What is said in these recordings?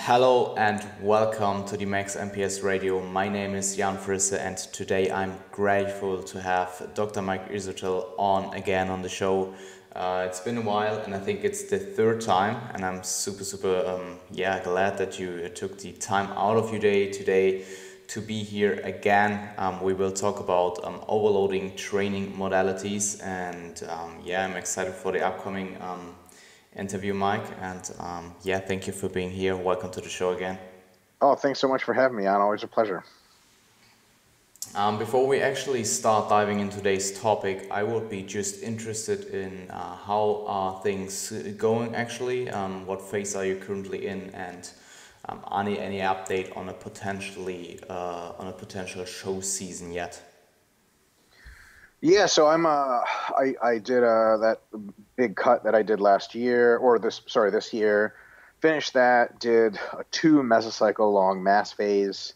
Hello and welcome to the Max MPS Radio. My name is Jan Frisse and today I'm grateful to have Dr. Mike Israetel on again on the show. It's been a while and I think it's the third time, and I'm super glad that you took the time out of your day today to be here again. We will talk about overloading training modalities, and I'm excited for the upcoming interview, Mike, and thank you for being here. Welcome to the show again. Oh, thanks so much for having me, Jan. Always a pleasure. Before we actually start diving into today's topic, I would be just interested in how are things going actually, what phase are you currently in, and any update on a potential show season yet? Yeah, so I did that big cut that I did last year, or this year. Finished that, did a 2 mesocycle long mass phase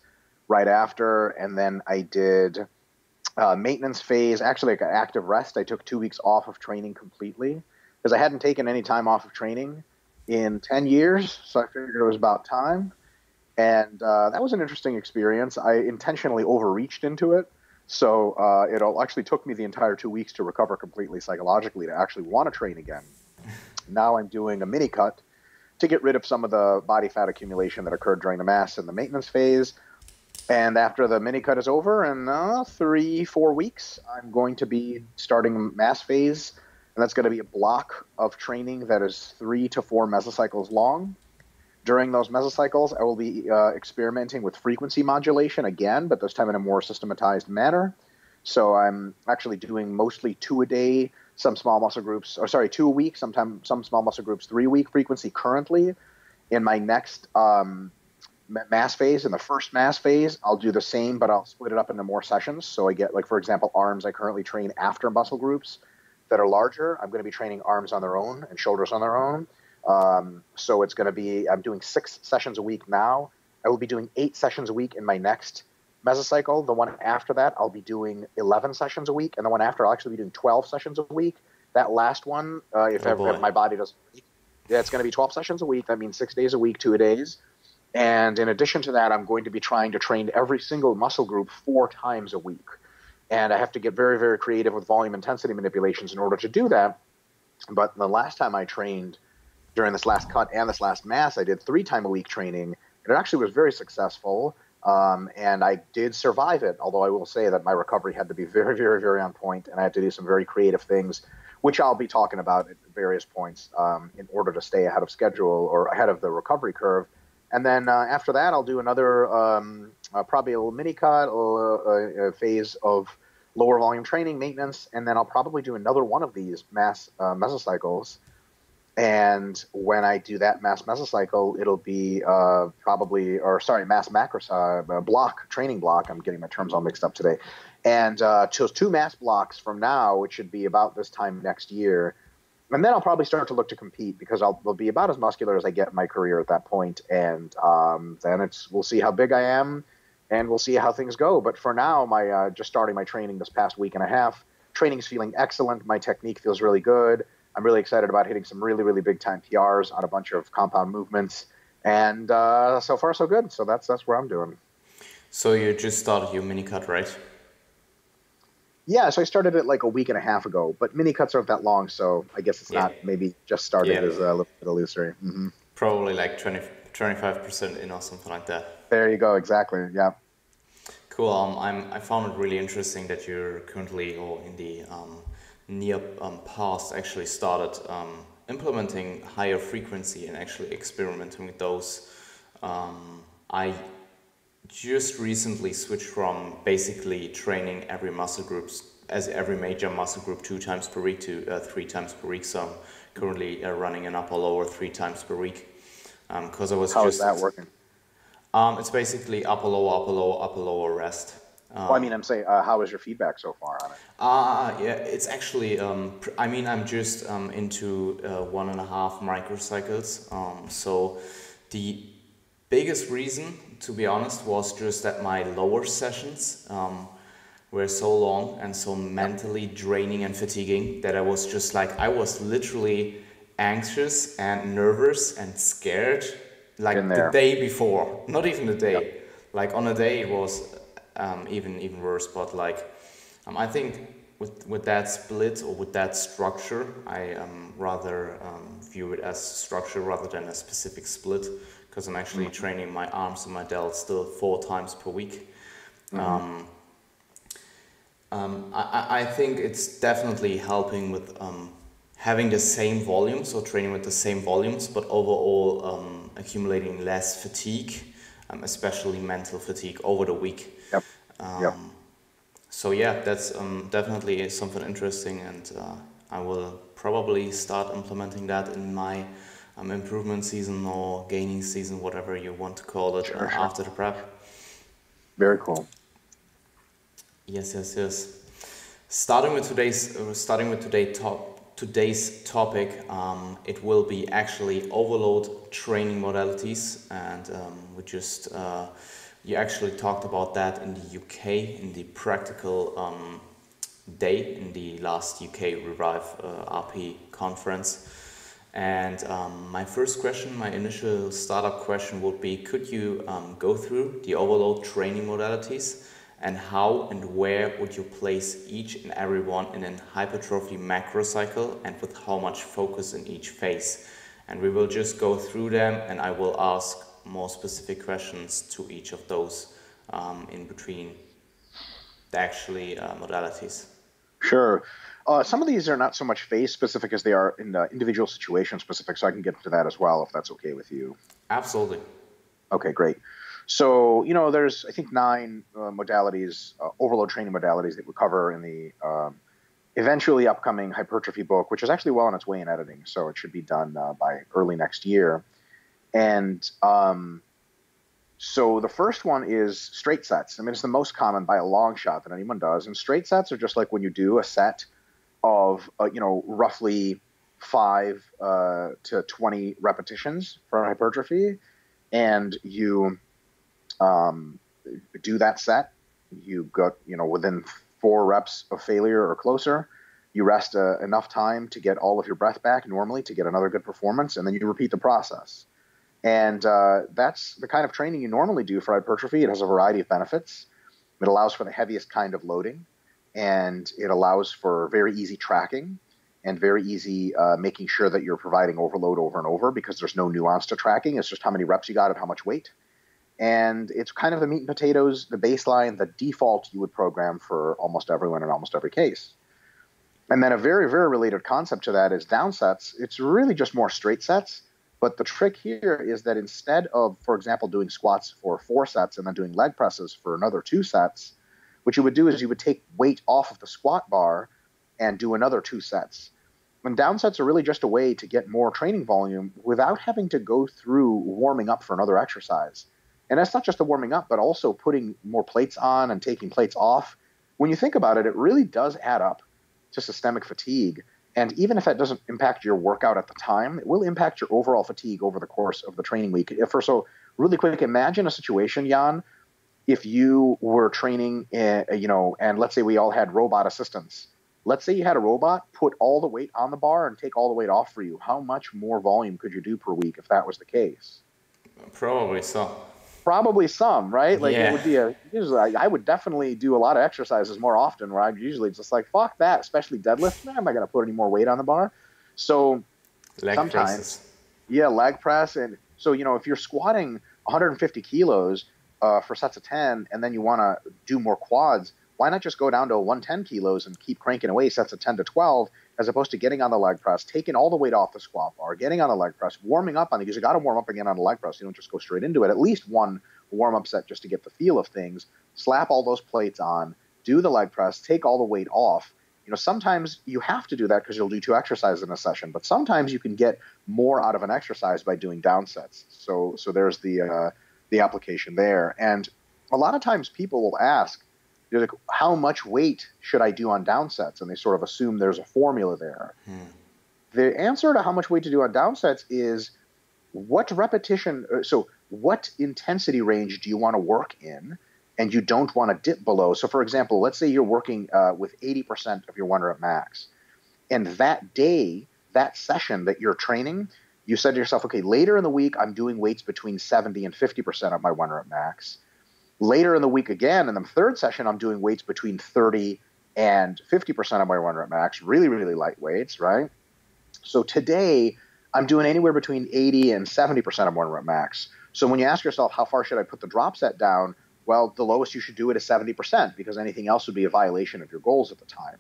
right after, and then I did maintenance phase, actually like an active rest. I took 2 weeks off of training completely because I hadn't taken any time off of training in 10 years, so I figured it was about time. And that was an interesting experience. I intentionally overreached into it. So it actually took me the entire 2 weeks to recover completely psychologically to actually want to train again. Now I'm doing a mini cut to get rid of some of the body fat accumulation that occurred during the mass and the maintenance phase. And after the mini cut is over in 3-4 weeks, I'm going to be starting mass phase. And that's going to be a block of training that is 3 to 4 mesocycles long. During those mesocycles, I will be experimenting with frequency modulation again, but this time in a more systematized manner. So I'm actually doing mostly 2 a day, some small muscle groups, 2 a week, sometimes some small muscle groups, 3 a week frequency currently. In my next mass phase, in the first mass phase, I'll do the same, but I'll split it up into more sessions. So I get, like, for example, arms, I currently train after muscle groups that are larger. I'm going to be training arms on their own and shoulders on their own. So it's going to be, I'm doing 6 sessions a week now. I will be doing 8 sessions a week in my next mesocycle. The one after that, I'll be doing 11 sessions a week. And the one after, I'll actually be doing 12 sessions a week. That last one, if my body doesn't, it's going to be 12 sessions a week. That means 6 days a week, 2 a days. And in addition to that, I'm going to be trying to train every single muscle group 4 times a week. And I have to get very, very creative with volume intensity manipulations in order to do that. But the last time I trained, during this last cut and this last mass, I did 3 times a week training, and it actually was very successful, and I did survive it, although I will say that my recovery had to be very, very, very on point, and I had to do some very creative things, which I'll be talking about at various points in order to stay ahead of schedule or ahead of the recovery curve. And then after that, I'll do another probably a little mini cut, a phase of lower volume training, maintenance, and then I'll probably do another one of these mass mesocycles. And when I do that mass mesocycle, it'll be mass macrocycle block, training block. I'm getting my terms all mixed up today. And chose 2 mass blocks from now, which should be about this time next year. And then I'll probably start to look to compete because I'll be about as muscular as I get in my career at that point. And then we'll see how big I am, and we'll see how things go. But for now, just starting my training this past week and a half, training's feeling excellent. My technique feels really good. I'm really excited about hitting some really, really big time PRs on a bunch of compound movements. And so far, so good. So that's where I'm doing. So you just started your mini cut, right? Yeah, so I started it like a week and a half ago, but mini cuts aren't that long, so I guess it's not maybe just started as a little bit illusory. Mm-hmm. Probably like 25% in or something like that. There you go, exactly, yeah. Cool. I found it really interesting that you're currently, or in the near past, actually started implementing higher frequency and actually experimenting with those. I just recently switched from basically training every major muscle group 2 times per week to 3 times per week. So I'm currently running an upper lower 3 times per week. Because I was How is that working? It's basically upper lower rest. Well, I mean, I'm saying, how is your feedback so far on it? It's actually, I'm just into 1.5 microcycles. So the biggest reason, to be honest, was just that my lower sessions were so long and so mentally draining and fatiguing that I was just like, I was literally anxious and nervous and scared Been like the there. day before, not even the Yep. day. Like on a day it was even worse. But like I think with that split or with that structure, I rather view it as structure rather than a specific split, because I'm actually Mm-hmm. training my arms and my delts still 4 times per week. Mm-hmm. I think it's definitely helping with having the same volumes or training with the same volumes, but overall accumulating less fatigue, especially mental fatigue over the week. Yep. Yep. So yeah, that's definitely something interesting, and I will probably start implementing that in my improvement season or gaining season, whatever you want to call it, Sure. Sure. after the prep. Very cool. Yes, yes, yes. Today's topic, it will be actually overload training modalities, and you actually talked about that in the UK in the practical day in the last UK Revive RP conference. And my first question, my initial startup question would be, could you go through the overload training modalities and how and where would you place each and every one in a hypertrophy macrocycle, and with how much focus in each phase? And we will just go through them, and I will ask more specific questions to each of those in between the actually modalities. Sure. Some of these are not so much phase specific as they are in individual situation specific, so I can get into that as well if that's okay with you. Absolutely. Okay, great. So, there's, I think, 9 modalities, overload training modalities that we cover in the eventually upcoming hypertrophy book, which is actually well on its way in editing. So it should be done by early next year. And so the first one is straight sets. I mean, it's the most common by a long shot that anyone does. And straight sets are just like when you do a set of, roughly 5 to 20 repetitions for hypertrophy. And you do that set. You got, within 4 reps of failure or closer, you rest enough time to get all of your breath back normally to get another good performance, and then you repeat the process. And that's the kind of training you normally do for hypertrophy. It has a variety of benefits. It allows for the heaviest kind of loading, and it allows for very easy tracking and very easy making sure that you're providing overload over and over, because there's no nuance to tracking. It's just how many reps you got at how much weight. And it's kind of the meat and potatoes, the baseline, the default you would program for almost everyone in almost every case. And then a very, very related concept to that is down sets. It's really just more straight sets. But the trick here is that instead of, for example, doing squats for 4 sets and then doing leg presses for another 2 sets, what you would do is you would take weight off of the squat bar and do another 2 sets. And down sets are really just a way to get more training volume without having to go through warming up for another exercise. And that's not just the warming up, but also putting more plates on and taking plates off. When you think about it, it really does add up to systemic fatigue. And even if that doesn't impact your workout at the time, it will impact your overall fatigue over the course of the training week. So really quick, imagine a situation, Jan, if you were training, and let's say we all had robot assistants. Let's say you had a robot put all the weight on the bar and take all the weight off for you. How much more volume could you do per week if that was the case? Probably so. Probably some, right? Like it would be Yeah. usually I would definitely do a lot of exercises more often where I'd usually just like, fuck that, especially deadlift. Man, I'm not going to put any more weight on the bar. So Leg sometimes, presses. yeah, leg press. And so, if you're squatting 150 kilos for sets of 10, and then you want to do more quads, why not just go down to 110 kilos and keep cranking away sets of 10 to 12, as opposed to getting on the leg press, taking all the weight off the squat bar, getting on the leg press, warming up on it, because you got to warm up again on the leg press. You don't just go straight into it. At least one warm-up set just to get the feel of things. Slap all those plates on, do the leg press, take all the weight off. Sometimes you have to do that because you'll do 2 exercises in a session, but sometimes you can get more out of an exercise by doing down sets. So there's the application there. And a lot of times people will ask, they're like, how much weight should I do on down sets? And they sort of assume there's a formula there. The answer to how much weight to do on down sets is what intensity range do you want to work in, and you don't want to dip below. So for example, let's say you're working with 80% of your 1 rep max, and that day, that session that you're training, you said to yourself, okay, later in the week, I'm doing weights between 70 and 50% of my 1 rep max. Later in the week again, in the third session, I'm doing weights between 30 and 50% of my 1 rep max, really, really light weights, right? So today, I'm doing anywhere between 80 and 70% of 1 rep max. So when you ask yourself, how far should I put the drop set down? Well, the lowest you should do it is 70%, because anything else would be a violation of your goals at the time.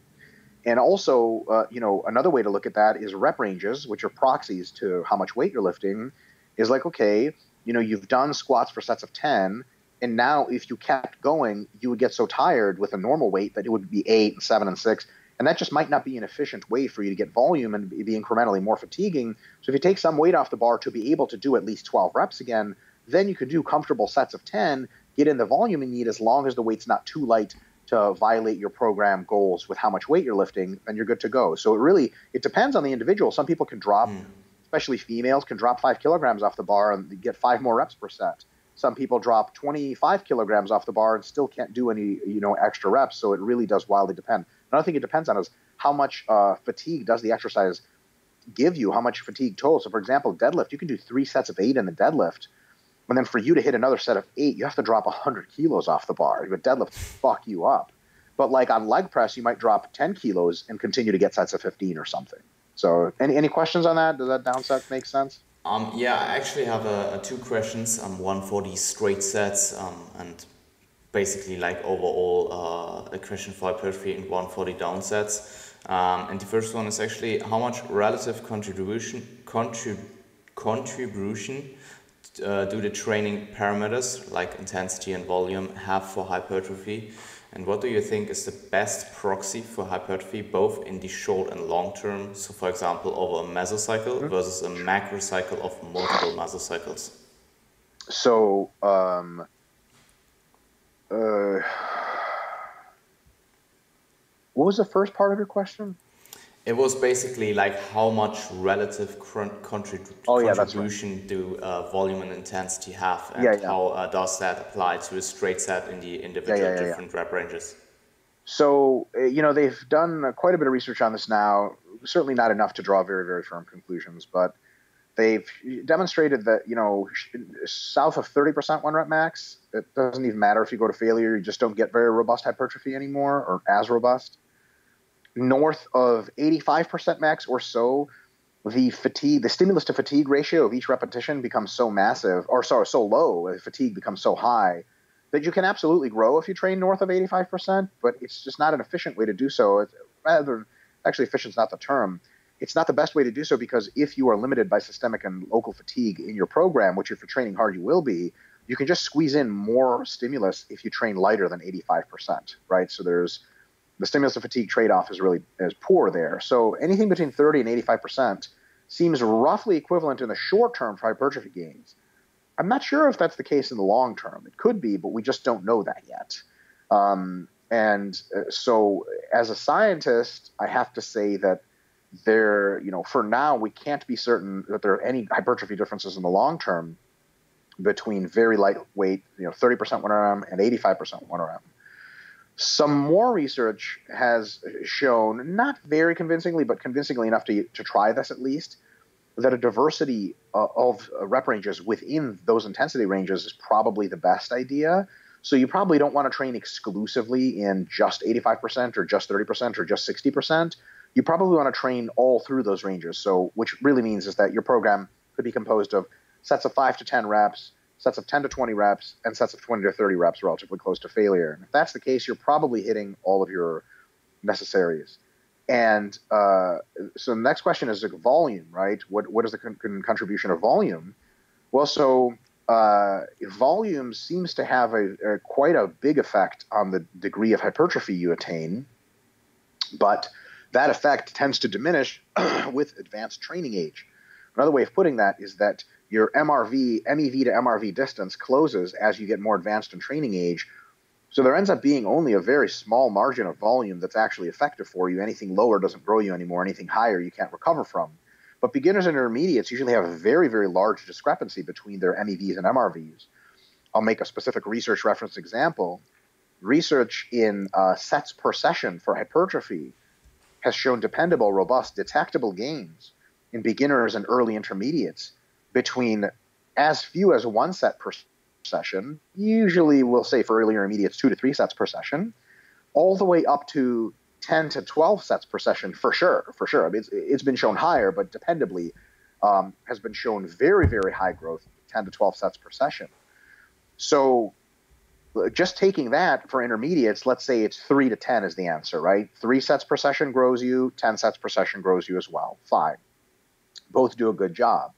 And also, another way to look at that is rep ranges, which are proxies to how much weight you're lifting, is like, okay, you've done squats for sets of 10, and now if you kept going, you would get so tired with a normal weight that it would be 8 and 7 and 6, and that just might not be an efficient way for you to get volume and be incrementally more fatiguing. So if you take some weight off the bar to be able to do at least 12 reps again, then you could do comfortable sets of 10, get in the volume you need as long as the weight's not too light to violate your program goals with how much weight you're lifting, then you're good to go. So it depends on the individual. Some people can drop, especially females, can drop 5 kilograms off the bar and get 5 more reps per set. Some people drop 25 kilograms off the bar and still can't do any, extra reps. So it really does wildly depend. Another thing it depends on is how much fatigue does the exercise give you, how much fatigue total. So for example, deadlift, you can do 3 sets of 8 in the deadlift. And then for you to hit another set of 8, you have to drop 100 kilos off the bar. But deadlifts fuck you up. But like on leg press, you might drop 10 kilos and continue to get sets of 15 or something. So any questions on that? Does that down set make sense? Yeah, I actually have 2 questions. One for the straight sets and basically like overall a question for hypertrophy and one for the down sets. And the first one is actually how much relative contribution do the training parameters like intensity and volume have for hypertrophy, and what do you think is the best proxy for hypertrophy both in the short and long term, so for example over a mesocycle versus a macrocycle of multiple mesocycles? So what was the first part of your question? It was basically like how much relative contribution do volume and intensity have, and how does that apply to a straight set in the individual different rep ranges? So, they've done quite a bit of research on this now, certainly not enough to draw very, very firm conclusions, but they've demonstrated that, south of 30% 1 rep max, it doesn't even matter if you go to failure, you just don't get very robust hypertrophy anymore or as robust. North of 85% max or so, the stimulus to fatigue ratio of each repetition becomes so massive, so low, the fatigue becomes so high that you can absolutely grow if you train north of 85%, but it's just not an efficient way to do so. Actually, efficient is not the term. It's not the best way to do so, because if you are limited by systemic and local fatigue in your program, which if you're training hard you will be, you can just squeeze in more stimulus if you train lighter than 85%, right? So the stimulus to fatigue trade-off is poor there. So anything between 30 and 85% seems roughly equivalent in the short term for hypertrophy gains. I'm not sure if that's the case in the long term. It could be, but we just don't know that yet. So as a scientist, I have to say that for now, we can't be certain that there are any hypertrophy differences in the long term between very lightweight, 30% 1RM and 85% 1RM. Some more research has shown, not very convincingly, but convincingly enough to try this at least, that a diversity of rep ranges within those intensity ranges is probably the best idea. So you probably don't want to train exclusively in just 85% or just 30% or just 60%. You probably want to train all through those ranges. So which really means is that your program could be composed of sets of 5 to 10 reps, sets of 10 to 20 reps, and sets of 20 to 30 reps relatively close to failure. And if that's the case, you're probably hitting all of your necessaries. And so the next question is volume, right? What is the contribution of volume? Well, so volume seems to have quite a big effect on the degree of hypertrophy you attain, but that effect tends to diminish with advanced training age. Another way of putting that is that your MEV to MRV distance closes as you get more advanced in training age. So there ends up being only a very small margin of volume that's actually effective for you. Anything lower doesn't grow you anymore. Anything higher you can't recover from. But beginners and intermediates usually have a very, very large discrepancy between their MEVs and MRVs. I'll make a specific research reference example. Research in sets per session for hypertrophy has shown dependable, robust, detectable gains in beginners and early intermediates between as few as 1 set per session, usually we'll say for early intermediates 2 to 3 sets per session, all the way up to 10 to 12 sets per session for sure. I mean, it's been shown higher, but dependably has been shown very, very high growth, 10 to 12 sets per session. So just taking that for intermediates, let's say it's 3 to 10 is the answer, right? 3 sets per session grows you, 10 sets per session grows you as well. Fine. Both do a good job.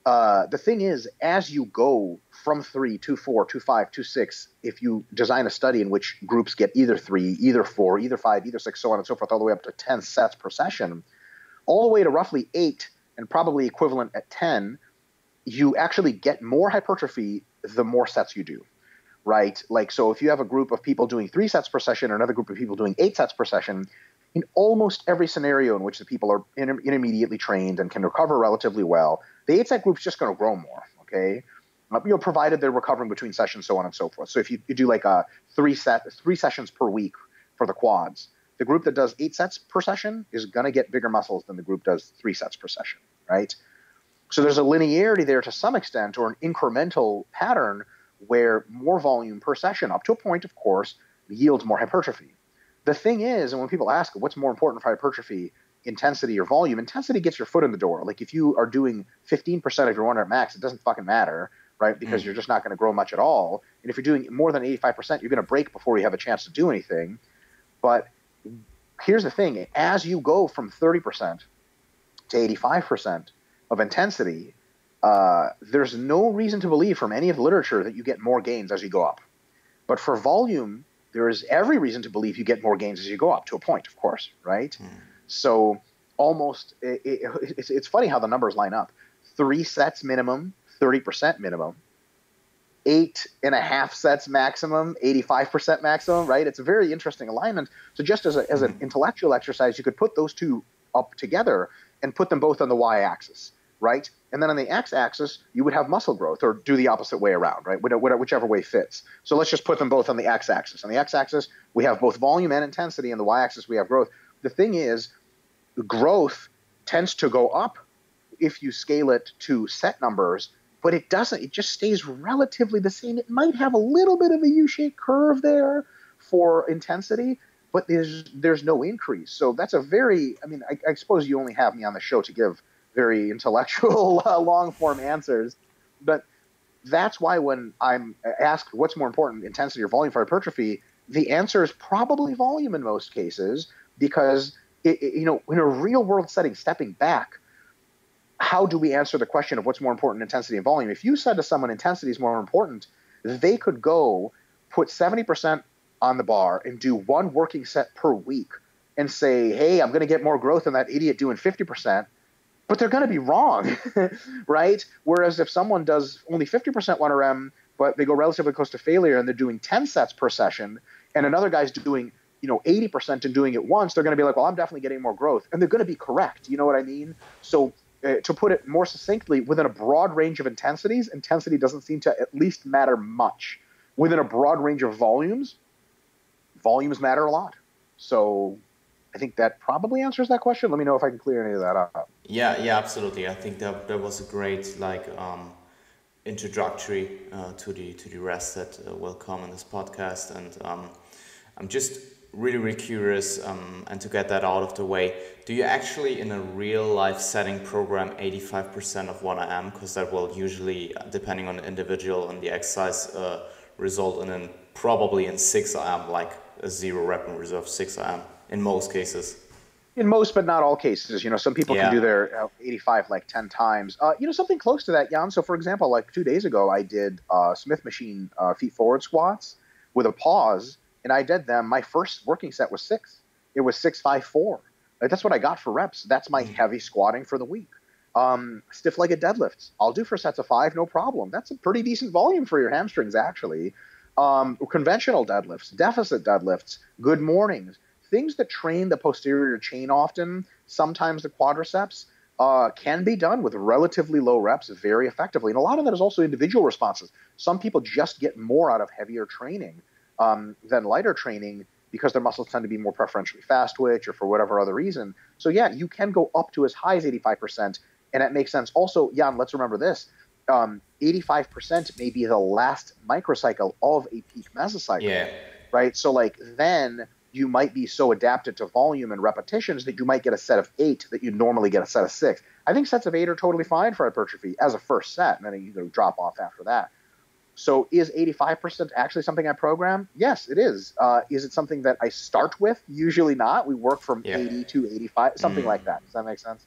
The thing is, as you go from 3 to 4 to 5 to 6, if you design a study in which groups get either 3, either 4, either 5, either 6, so on and so forth, all the way up to 10 sets per session, all the way to roughly 8 and probably equivalent at 10, you actually get more hypertrophy the more sets you do. Right? Like, so if you have a group of people doing 3 sets per session or another group of people doing 8 sets per session, in almost every scenario in which the people are intermediately trained and can recover relatively well, the 8-set group's just going to grow more, okay? Provided they're recovering between sessions, so on and so forth. So if you do like a 3 sessions per week for the quads, the group that does 8 sets per session is going to get bigger muscles than the group does 3 sets per session, right? So there's a linearity there to some extent, or an incremental pattern where more volume per session, up to a point, of course, yields more hypertrophy. The thing is, and when people ask what's more important for hypertrophy, intensity or volume, intensity gets your foot in the door. Like if you are doing 15% of your 1 rep max, it doesn't fucking matter, right? Because you're just not going to grow much at all. And if you're doing more than 85%, you're going to break before you have a chance to do anything. But here's the thing. As you go from 30% to 85% of intensity, there's no reason to believe from any of the literature that you get more gains as you go up. But for volume, there is every reason to believe you get more gains as you go up, to a point, of course, right? So almost, it's funny how the numbers line up. 3 sets minimum, 30% minimum. 8.5 sets maximum, 85% maximum, right? It's a very interesting alignment. So just as an intellectual exercise, you could put those two up together and put them both on the y-axis, right? And then on the x-axis, you would have muscle growth, or do the opposite way around, right? Whichever way fits. So let's just put them both on the x-axis. On the x-axis, we have both volume and intensity. On the y-axis, we have growth. The thing is, growth tends to go up if you scale it to set numbers, but it doesn't. It just stays relatively the same. It might have a little bit of a U-shaped curve there for intensity, but there's no increase. So that's a very, I mean, I suppose you only have me on the show to give very intellectual, long-form answers. But that's why when I'm asked what's more important, intensity or volume for hypertrophy, the answer is probably volume in most cases, because, in a real-world setting, stepping back, how do we answer the question of what's more important, intensity and volume? If you said to someone intensity is more important, they could go put 70% on the bar and do 1 working set per week and say, hey, I'm going to get more growth than that idiot doing 50%. But they're going to be wrong, right? Whereas if someone does only 50% 1RM, but they go relatively close to failure and they're doing 10 sets per session, and another guy's doing 80% and doing it once, they're going to be like, well, I'm definitely getting more growth. And they're going to be correct. You know what I mean? So to put it more succinctly, within a broad range of intensities, intensity doesn't seem to at least matter much. Within a broad range of volumes matter a lot. So I think that probably answers that question. Let me know if I can clear any of that up. Yeah, absolutely. I think that was a great introductory to the rest that will come in this podcast, and I'm just really curious, and to get that out of the way, do you actually in a real life setting program 85% of 1RM? Because that will usually, depending on the individual and the exercise, result in probably in 6RM, like a 0 rep and reserve 6RM in most cases. In most, but not all cases. Some people can do their 85 like 10 times. Something close to that, Jan. So, for example, like 2 days ago, I did Smith machine feet forward squats with a pause, and I did them. My first working set was 6. It was 6-5-4. That's what I got for reps. That's my heavy squatting for the week. Stiff-legged deadlifts, I'll do for sets of 5, no problem. That's a pretty decent volume for your hamstrings, actually. Conventional deadlifts, deficit deadlifts, good mornings. Things that train the posterior chain often, sometimes the quadriceps, can be done with relatively low reps very effectively. And a lot of that is also individual responses. Some people just get more out of heavier training than lighter training because their muscles tend to be more preferentially fast twitch or for whatever other reason. So yeah, you can go up to as high as 85%, and that makes sense. Also, Jan, let's remember this. 85% may be the last microcycle of a peak mesocycle, Yeah. right? So like then you might be so adapted to volume and repetitions that you might get a set of 8 that you normally get a set of 6. I think sets of 8 are totally fine for hypertrophy as a first set, and then you go drop off after that. So is 85% actually something I program? Yes, it is. Is it something that I start with? Usually not. We work from 80 to 85, something like that. Does that make sense?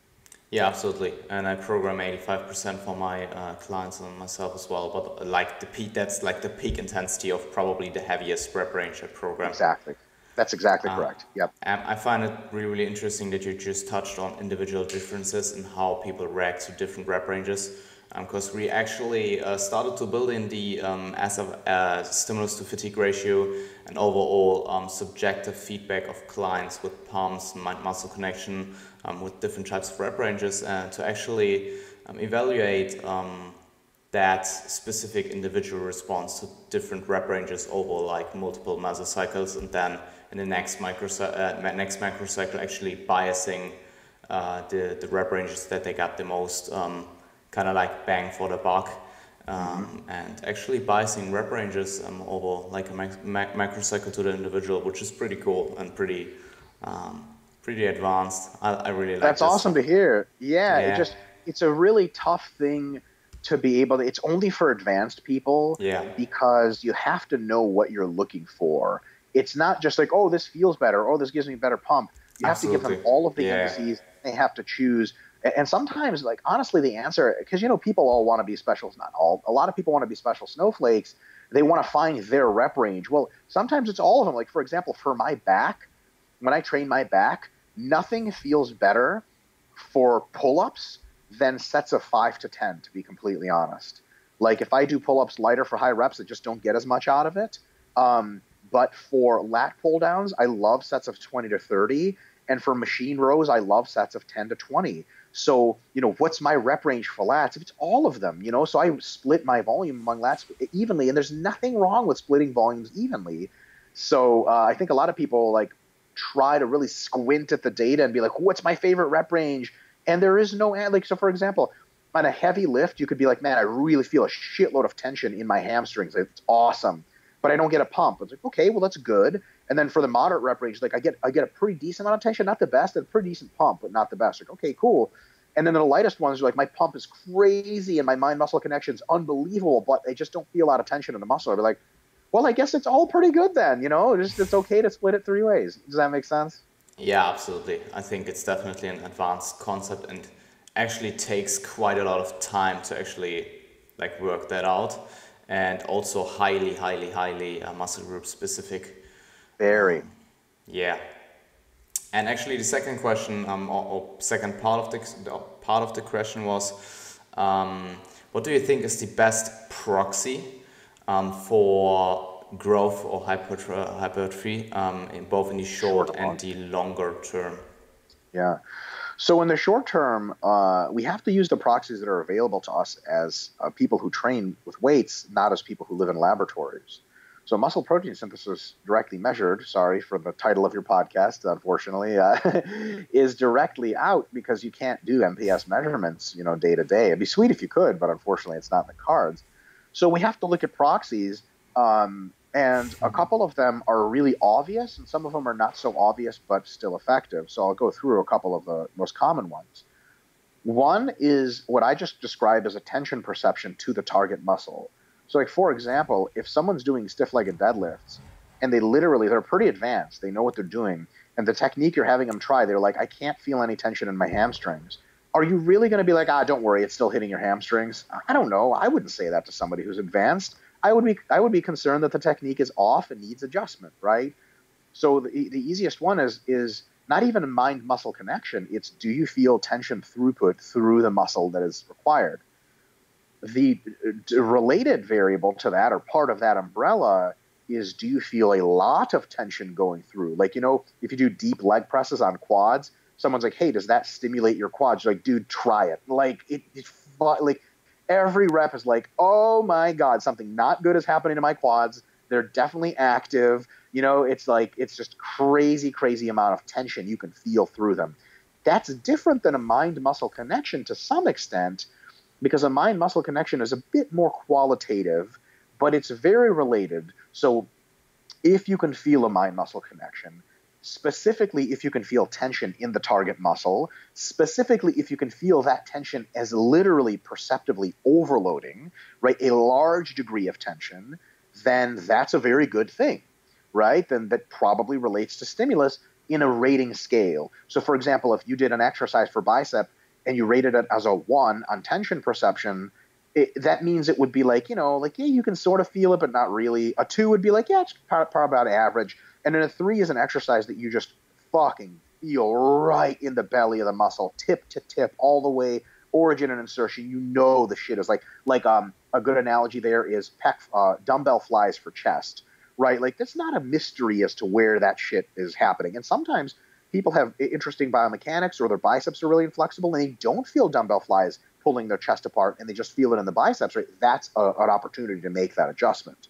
Yeah, absolutely. And I program 85% for my clients and myself as well. But like the peak, that's like the peak intensity of probably the heaviest rep range I program. Exactly. That's exactly correct. Yep. And I find it really, really interesting that you just touched on individual differences and how people react to different rep ranges. Because we actually started to build in the stimulus to fatigue ratio and overall subjective feedback of clients with pumps, mind-muscle connection, with different types of rep ranges, to actually evaluate that specific individual response to different rep ranges over like multiple mesocycles, and then in the next macrocycle actually biasing the rep ranges that they got the most kind of like bang for the buck, and actually biasing rep ranges over like a macrocycle to the individual, which is pretty cool and pretty advanced. I really like That's this. awesome to hear. Yeah, it's a really tough thing to be able to, it's only for advanced people, because you have to know what you're looking for. It's not just like, oh, this feels better, oh, this gives me a better pump. You have to give them all of the indices. They have to choose. And sometimes, like, honestly, the answer, because, people all want to be special, not all, a lot of people want to be special snowflakes. They want to find their rep range. Well, sometimes it's all of them. Like, for example, for my back, when I train my back, nothing feels better for pull-ups than sets of 5 to 10, to be completely honest. Like, if I do pull-ups lighter for high reps, I just don't get as much out of it. But for lat pull-downs, I love sets of 20 to 30. And for machine rows, I love sets of 10 to 20. So, what's my rep range for lats? If it's all of them, so I split my volume among lats evenly, and there's nothing wrong with splitting volumes evenly. So I think a lot of people like try to really squint at the data and be like, what's my favorite rep range? And there is no, like, so for example, on a heavy lift, you could be like, man, I really feel a shitload of tension in my hamstrings. It's awesome. But I don't get a pump. It's like, okay, well, that's good. And then for the moderate rep range, like I get a pretty decent amount of tension, not the best, and a pretty decent pump, but not the best. Like, okay, cool. And then the lightest ones are like, my pump is crazy and my mind-muscle connection is unbelievable, but I just don't feel a lot of tension in the muscle. I'd be like, well, I guess it's all pretty good then, it's okay to split it 3 ways. Does that make sense? Yeah, absolutely. I think it's definitely an advanced concept and actually takes quite a lot of time to actually like work that out, and also highly muscle group specific. Very. Yeah. And actually, the second question, or second part of the question was, what do you think is the best proxy for growth or hypertrophy, in both in the short and the longer term? Yeah. So in the short term, we have to use the proxies that are available to us as people who train with weights, not as people who live in laboratories. So muscle protein synthesis directly measured, sorry for the title of your podcast, unfortunately, is directly out because you can't do MPS measurements, day to day. It'd be sweet if you could, but unfortunately it's not in the cards. So we have to look at proxies, and a couple of them are really obvious, and some of them are not so obvious but still effective. So I'll go through a couple of the most common ones. One is what I just described as a tension perception to the target muscle. So, like, for example, if someone's doing stiff-legged deadlifts and they're pretty advanced, they know what they're doing, and the technique you're having them try, they're like, I can't feel any tension in my hamstrings. Are you really going to be like, don't worry, it's still hitting your hamstrings? I don't know. I wouldn't say that to somebody who's advanced. I would be concerned that the technique is off and needs adjustment, right? So the easiest one is not even a mind-muscle connection. It's, do you feel tension throughput through the muscle that is required? The related variable to that, or part of that umbrella, is, do you feel a lot of tension going through? Like, if you do deep leg presses on quads, someone's like, hey, does that stimulate your quads? You're like, dude, try it. Like, like every rep is like, oh my God, something not good is happening to my quads. They're definitely active. It's like, it's just crazy, crazy amount of tension you can feel through them. That's different than a mind-muscle connection to some extent, because a mind-muscle connection is a bit more qualitative, but it's very related. So if you can feel a mind-muscle connection, specifically if you can feel tension in the target muscle, specifically if you can feel that tension as literally perceptibly overloading, right, a large degree of tension, then that's a very good thing, right? Then that probably relates to stimulus in a rating scale. So for example, if you did an exercise for bicep and you rated it as a 1 on tension perception, that means it would be like, like, yeah, you can sort of feel it, but not really. A 2 would be like, yeah, it's probably about average. And then a 3 is an exercise that you just fucking feel right in the belly of the muscle, tip to tip, all the way, origin and insertion. The shit is like a good analogy there is dumbbell flies for chest, right? Like, that's not a mystery as to where that shit is happening. And sometimes people have interesting biomechanics, or their biceps are really inflexible and they don't feel dumbbell flies pulling their chest apart, and they just feel it in the biceps, right? That's an opportunity to make that adjustment.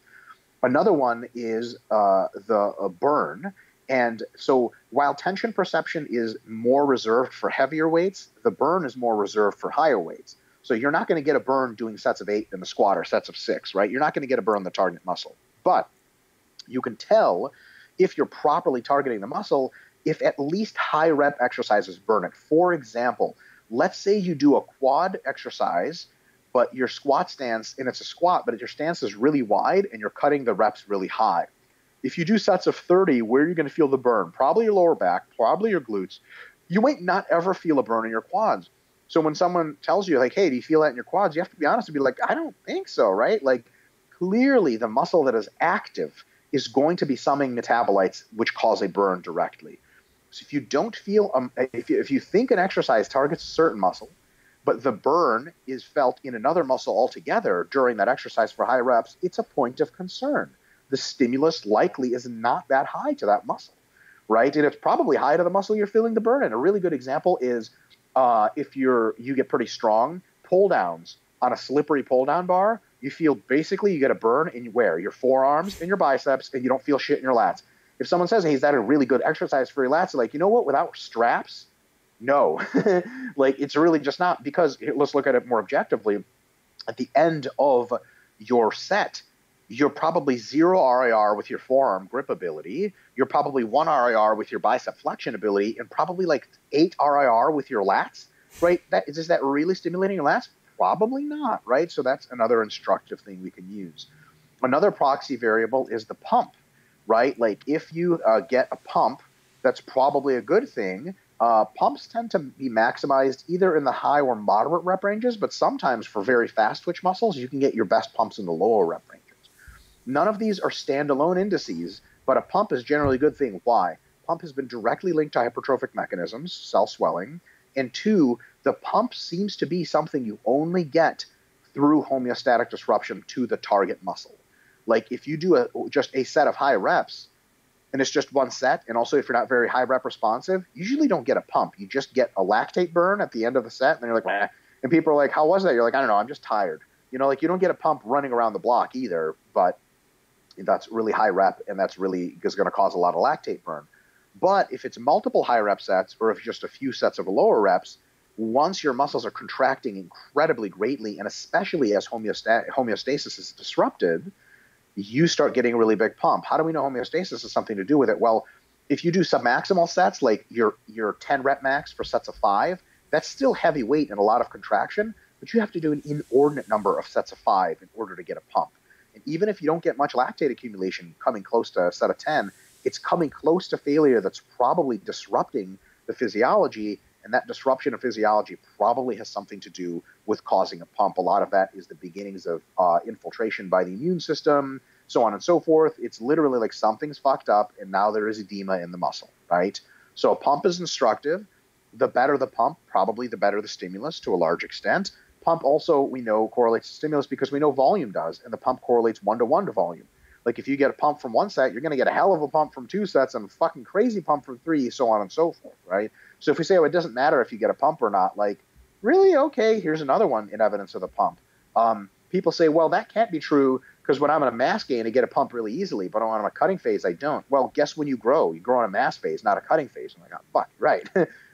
Another one is the burn. And so while tension perception is more reserved for heavier weights, the burn is more reserved for higher weights. So you're not going to get a burn doing sets of 8 in the squat or sets of 6, right? You're not going to get a burn in the target muscle. But you can tell if you're properly targeting the muscle if at least high rep exercises burn it. For example, let's say you do a quad exercise, but your squat stance, and it's a squat, but your stance is really wide and you're cutting the reps really high. If you do sets of 30, where are you going to feel the burn? Probably your lower back, probably your glutes. You might not ever feel a burn in your quads. So when someone tells you, like, hey, do you feel that in your quads? You have to be honest and be like, I don't think so, right? Like, clearly the muscle that is active is going to be summing metabolites which cause a burn directly. So if you don't feel, if you think an exercise targets a certain muscle, but the burn is felt in another muscle altogether during that exercise for high reps, it's a point of concern. The stimulus likely is not that high to that muscle, right? And it's probably high to the muscle you're feeling the burn in. A really good example is if you get pretty strong, pull downs on a slippery pull down bar, you get a burn in your forearms and your biceps, and you don't feel shit in your lats. If someone says, hey, is that a really good exercise for your lats? Like, you know what? Without straps, no. Like, it's really just not, because let's look at it more objectively. At the end of your set, you're probably 0 RIR with your forearm grip ability. You're probably 1 RIR with your bicep flexion ability, and probably like 8 RIR with your lats, right? Is that really stimulating your lats? Probably not, right? So that's another instructive thing we can use. Another proxy variable is the pump, right? Like, if you get a pump, that's probably a good thing. Pumps tend to be maximized either in the high or moderate rep ranges, but sometimes for very fast twitch muscles, you can get your best pumps in the lower rep ranges. None of these are standalone indices, but a pump is generally a good thing. Why? Pump has been directly linked to hypertrophic mechanisms, cell swelling, and 2, the pump seems to be something you only get through homeostatic disruption to the target muscle. Like, if you do just a set of high reps, and it's just one set, and also if you're not very high rep responsive, you usually don't get a pump. You just get a lactate burn at the end of the set, and then you're like, eh. And people are like, how was that? You're like, I don't know, I'm just tired. Like, you don't get a pump running around the block either, but that's really high rep, and that's really is going to cause a lot of lactate burn. But if it's multiple high rep sets, or if just a few sets of lower reps, once your muscles are contracting incredibly greatly, and especially as homeostasis is disrupted, you start getting a really big pump. How do we know homeostasis has something to do with it? Well, if you do submaximal sets, like your 10 rep max for sets of 5, that's still heavy weight and a lot of contraction, but you have to do an inordinate number of sets of 5 in order to get a pump. And even if you don't get much lactate accumulation coming close to a set of 10, it's coming close to failure that's probably disrupting the physiology, and that disruption of physiology probably has something to do with causing a pump. A lot of that is the beginnings of infiltration by the immune system, so on and so forth. It's literally like something's fucked up, and now there is edema in the muscle, right? So a pump is instructive. The better the pump, probably the better the stimulus to a large extent. Pump also, we know, correlates to stimulus because we know volume does, and the pump correlates 1-to-1 to volume. Like, if you get a pump from 1 set, you're going to get a hell of a pump from 2 sets and a fucking crazy pump from 3, so on and so forth, right? So if we say, oh, it doesn't matter if you get a pump or not, like, really? Okay, here's another one in evidence of the pump. People say, well, that can't be true Because when I'm in a mass gain, I get a pump really easily, but when I'm in a cutting phase, I don't. Well, guess when you grow? You grow on a mass phase, not a cutting phase. I'm like, oh, fuck, right.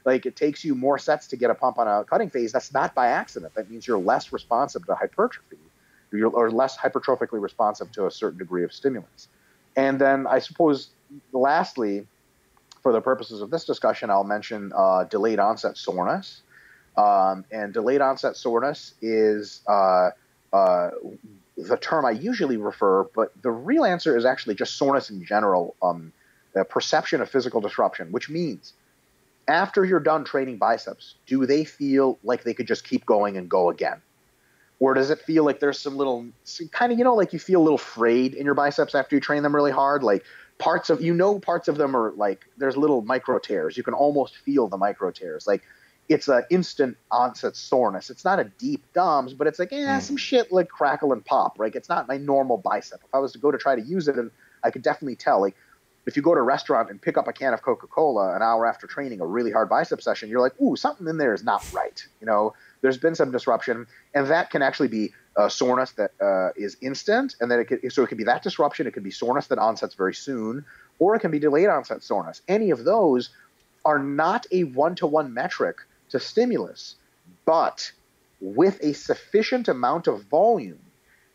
Like, it takes you more sets to get a pump on a cutting phase. That's not by accident. That means you're less responsive to hypertrophy, or less hypertrophically responsive to a certain degree of stimulus. And then I suppose, lastly, for the purposes of this discussion, I'll mention delayed onset soreness. And delayed onset soreness is the term I usually refer, but the real answer is actually just soreness in general, the perception of physical disruption, which means after you're done training biceps, do they feel like they could just keep going and go again? Or does it feel like there's some little kind of, like you feel a little frayed in your biceps after you train them really hard? Like parts of them are like, there's little micro tears. You can almost feel the micro tears. Like, it's an instant onset soreness. It's not a deep DOMS, but it's like, some shit like crackle and pop, right? It's not my normal bicep. If I was to go to try to use it, and I could definitely tell, like, if you go to a restaurant and pick up a can of Coca-Cola an hour after training a really hard bicep session, you're like, ooh, something in there is not right. There's been some disruption, and that can actually be soreness that is instant, and then it could be that disruption. It could be soreness that onsets very soon, or it can be delayed onset soreness. Any of those are not a one-to-one metric to stimulus, but with a sufficient amount of volume,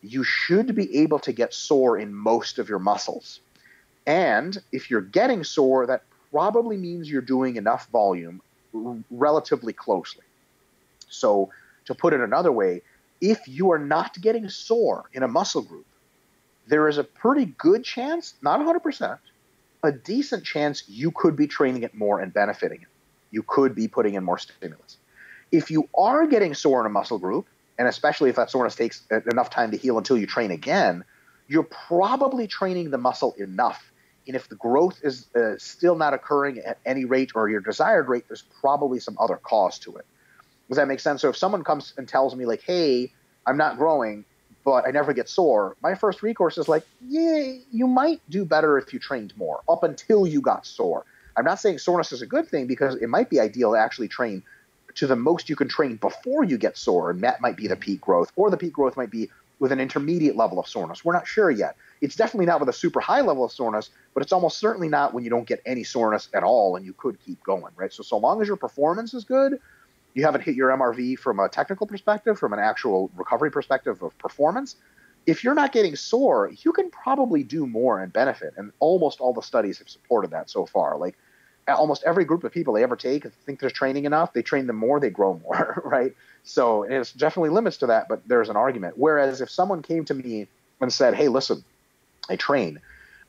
you should be able to get sore in most of your muscles. And if you're getting sore, that probably means you're doing enough volume relatively closely. So to put it another way, if you are not getting sore in a muscle group, there is a pretty good chance, not 100%, a decent chance you could be training it more and benefiting it. You could be putting in more stimulus. If you are getting sore in a muscle group, and especially if that soreness takes enough time to heal until you train again, you're probably training the muscle enough. And if the growth is still not occurring at any rate or your desired rate, there's probably some other cause to it. Does that make sense? So if someone comes and tells me like, hey, I'm not growing, but I never get sore, my first recourse is like, yeah, you might do better if you trained more up until you got sore. I'm not saying soreness is a good thing, because it might be ideal to actually train to the most you can train before you get sore, and that might be the peak growth, or the peak growth might be with an intermediate level of soreness. We're not sure yet. It's definitely not with a super high level of soreness, but it's almost certainly not when you don't get any soreness at all and you could keep going, right? So long as your performance is good, you haven't hit your MRV from a technical perspective, from an actual recovery perspective of performance, if you're not getting sore, you can probably do more and benefit. And almost all the studies have supported that so far. Like, almost every group of people they ever take think they're training enough, they train them more, they grow more, right? So there's definitely limits to that, but there's an argument. Whereas if someone came to me and said, hey, listen, I train,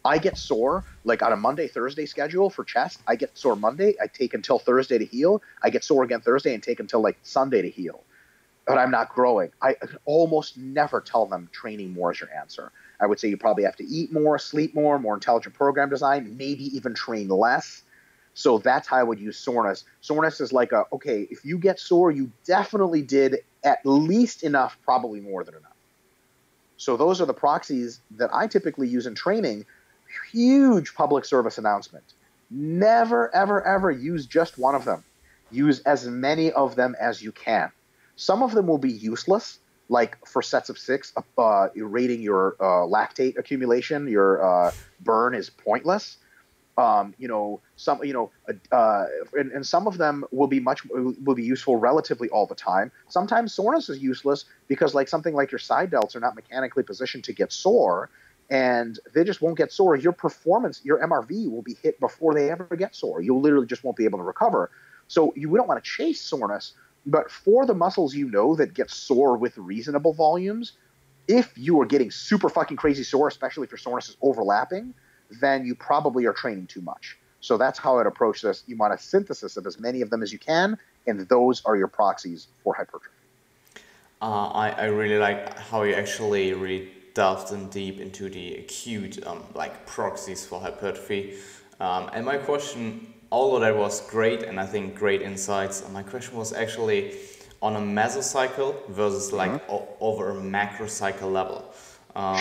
I get sore, like on a Monday, Thursday schedule for chest, I get sore Monday, I take until Thursday to heal, I get sore again Thursday and take until like Sunday to heal, but I'm not growing. I almost never tell them training more is your answer. I would say you probably have to eat more, sleep more intelligent program design, maybe even train less. So that's how I would use soreness. Soreness is like okay, if you get sore, you definitely did at least enough, probably more than enough. So those are the proxies that I typically use in training. Huge public service announcement. Never, ever, ever use just one of them. Use as many of them as you can. Some of them will be useless, like for sets of 6, rating your lactate accumulation, your burn is pointless. And some of them will be useful relatively all the time. Sometimes soreness is useless because like something like your side delts are not mechanically positioned to get sore, and they just won't get sore. Your performance, your MRV will be hit before they ever get sore. You literally just won't be able to recover. So we don't want to chase soreness, but for the muscles that get sore with reasonable volumes, if you are getting super fucking crazy sore, especially if your soreness is overlapping, then you probably are training too much. So that's how I'd approach this. You want a synthesis of as many of them as you can, and those are your proxies for hypertrophy. I really like how you actually really delved in deep into the acute proxies for hypertrophy. And my question, although that was great, and I think great insights, my question was actually on a mesocycle versus over a macrocycle level.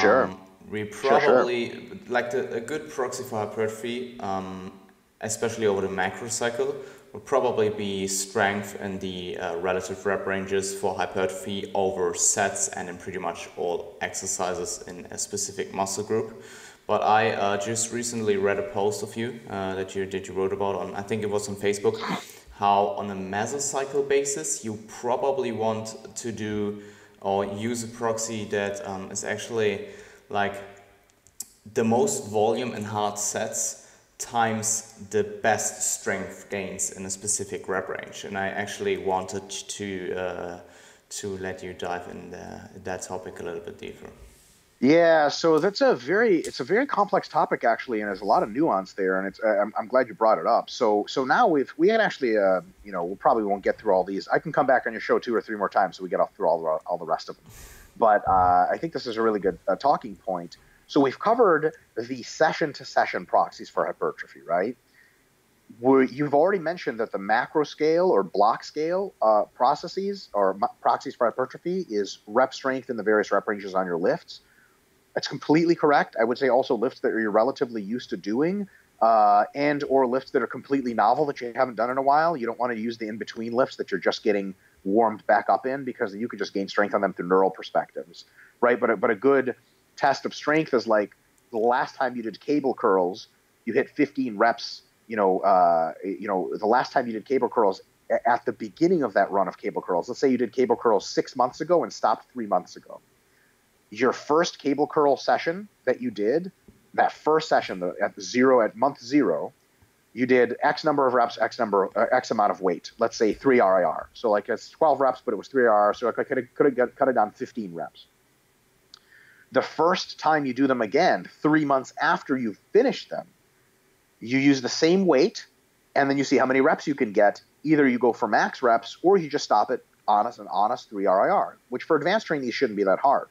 Sure. We probably, a good proxy for hypertrophy, especially over the macrocycle, would probably be strength in the relative rep ranges for hypertrophy over sets and in pretty much all exercises in a specific muscle group. But I just recently read a post of you that you wrote about on, I think it was on Facebook, how on a mesocycle basis you probably want to do or use a proxy that is actually like the most volume in hard sets times the best strength gains in a specific rep range. And I actually wanted to let you dive in that topic a little bit deeper. Yeah, so it's a very complex topic actually, and there's a lot of nuance there, and I'm glad you brought it up. So now we had actually we probably won't get through all these. I can come back on your show 2 or 3 more times so we get off through all the rest of them. But I think this is a really good talking point. So we've covered the session-to-session proxies for hypertrophy, right? You've already mentioned that the macro scale or block scale processes or proxies for hypertrophy is rep strength in the various rep ranges on your lifts. That's completely correct. I would say also lifts that you're relatively used to doing and or lifts that are completely novel that you haven't done in a while. You don't want to use the in-between lifts that you're just getting warmed back up in because you could just gain strength on them through neural perspectives, right? But a good test of strength is like the last time you did cable curls, you hit 15 reps. The last time you did cable curls at the beginning of that run of cable curls, let's say you did cable curls 6 months ago and stopped 3 months ago. Your first cable curl session that you did, that first session at month 0, you did X number of reps, X amount of weight. Let's say 3 RIR. So like it's 12 reps, but it was 3 RIR. So I could have cut it down 15 reps. The first time you do them again, 3 months after you've finished them, you use the same weight, and then you see how many reps you can get. Either you go for max reps, or you just stop at honest 3 RIR, which for advanced trainees shouldn't be that hard.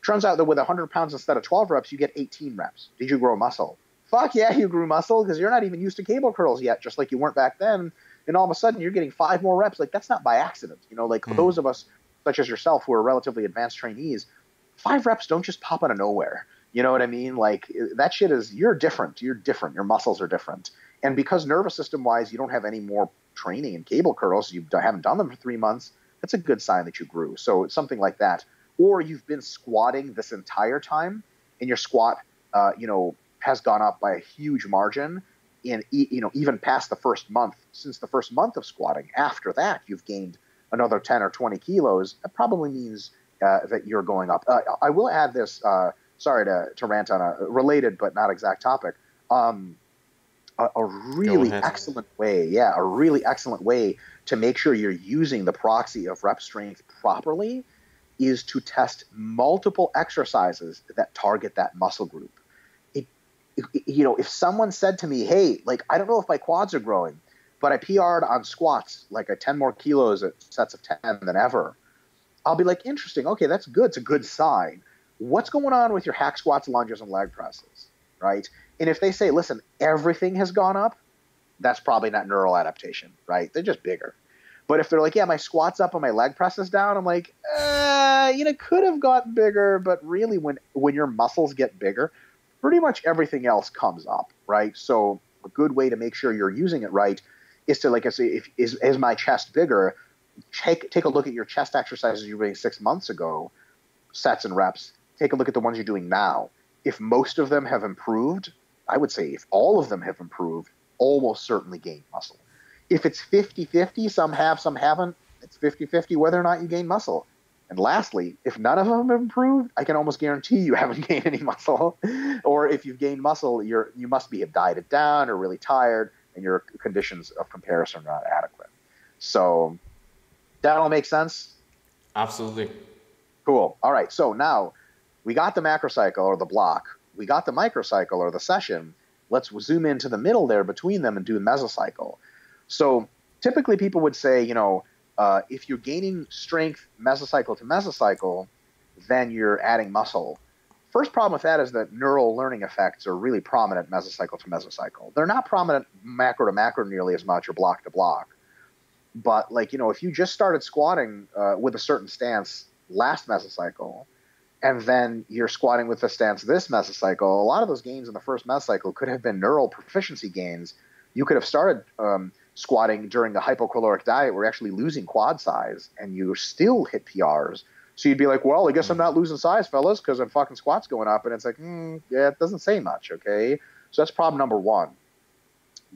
Turns out that with 100 pounds instead of 12 reps, you get 18 reps. Did you grow muscle? Fuck yeah, you grew muscle because you're not even used to cable curls yet, just like you weren't back then. And all of a sudden, you're getting 5 more reps. Like, that's not by accident. Those of us, such as yourself, who are relatively advanced trainees, 5 reps don't just pop out of nowhere. You know what I mean? Like, that shit is, you're different. You're different. Your muscles are different. And because nervous system-wise, you don't have any more training in cable curls, you haven't done them for 3 months, that's a good sign that you grew. So it's something like that. Or you've been squatting this entire time, and your squat, has gone up by a huge margin, in even past the first month. Since the first month of squatting, after that, you've gained another 10 or 20 kilos. That probably means that you're going up. I will add this. Sorry to rant on a related but not exact topic. A really excellent way to make sure you're using the proxy of rep strength properly is to test multiple exercises that target that muscle group. If someone said to me, hey, like, I don't know if my quads are growing, but I PR'd on squats, like I 10 more kilos at sets of 10 than ever, I'll be like, interesting. Okay, that's good. It's a good sign. What's going on with your hack squats, lunges, and leg presses, right? And if they say, listen, everything has gone up, that's probably not neural adaptation, right? They're just bigger. But if they're like, yeah, my squat's up and my leg press is down, I'm like, could have gotten bigger. But really, when your muscles get bigger, pretty much everything else comes up, right? So a good way to make sure you're using it right is to, like I say, is my chest bigger? Take a look at your chest exercises you were doing 6 months ago, sets and reps. Take a look at the ones you're doing now. If most of them have improved, I would say if all of them have improved, almost certainly gain muscle. If it's 50-50, some have, some haven't, it's 50-50 whether or not you gain muscle. And lastly, if none of them have improved, I can almost guarantee you haven't gained any muscle. Or if you've gained muscle, you must have dieted down or really tired, and your conditions of comparison are not adequate. So that all makes sense? Absolutely. Cool. All right. So now we got the macrocycle or the block. We got the microcycle or the session. Let's zoom into the middle there between them and do the mesocycle. So typically people would say, if you're gaining strength mesocycle to mesocycle, then you're adding muscle. First problem with that is that neural learning effects are really prominent mesocycle to mesocycle. They're not prominent macro to macro nearly as much or block to block. But if you just started squatting with a certain stance last mesocycle, and then you're squatting with the stance this mesocycle, a lot of those gains in the first mesocycle could have been neural proficiency gains. You could have started squatting during a hypocaloric diet, we're actually losing quad size, and you still hit PRs. So you'd be like, well, I guess I'm not losing size, fellas, because I'm fucking squats going up. And it's like, yeah, it doesn't say much, okay? So that's problem number one.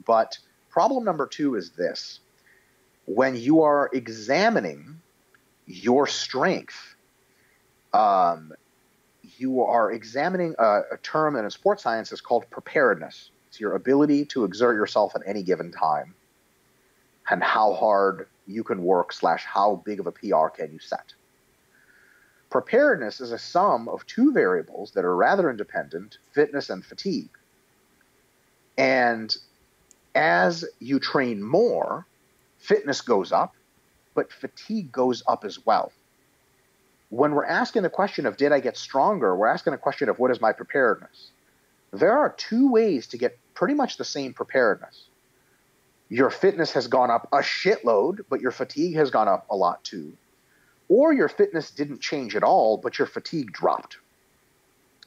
But problem number two is this. When you are examining your strength, you are examining a term in sports science is called preparedness. It's your ability to exert yourself at any given time and how hard you can work / how big of a PR can you set. Preparedness is a sum of two variables that are rather independent, fitness and fatigue. And as you train more, fitness goes up, but fatigue goes up as well. When we're asking the question of did I get stronger, we're asking the question of what is my preparedness? There are two ways to get pretty much the same preparedness. Your fitness has gone up a shitload, but your fatigue has gone up a lot too. Or your fitness didn't change at all, but your fatigue dropped.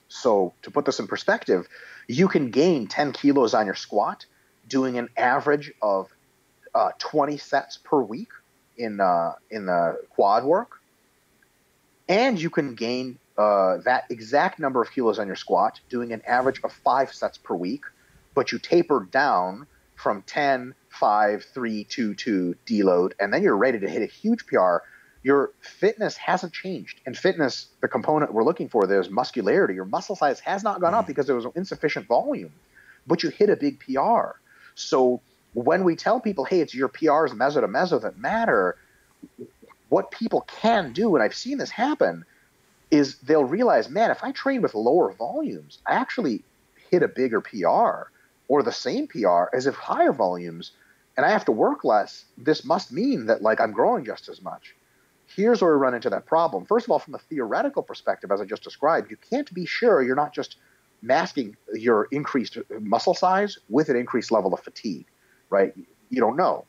So to put this in perspective, you can gain 10 kilos on your squat doing an average of 20 sets per week in the quad work. And you can gain that exact number of kilos on your squat doing an average of 5 sets per week, but you taper down from 10, 5, 3, 2, 2 deload, and then you're ready to hit a huge PR. Your fitness hasn't changed. And fitness, the component we're looking for there is muscularity. Your muscle size has not gone up because there was insufficient volume, but you hit a big PR. So when we tell people, hey, it's your PRs meso to meso that matter, what people can do, and I've seen this happen, is they'll realize, man, if I train with lower volumes, I actually hit a bigger PR or the same PR as if higher volumes, and I have to work less. This must mean that like I'm growing just as much. Here's where we run into that problem. First of all, from a theoretical perspective, as I just described, you can't be sure you're not just masking your increased muscle size with an increased level of fatigue, right? You don't know.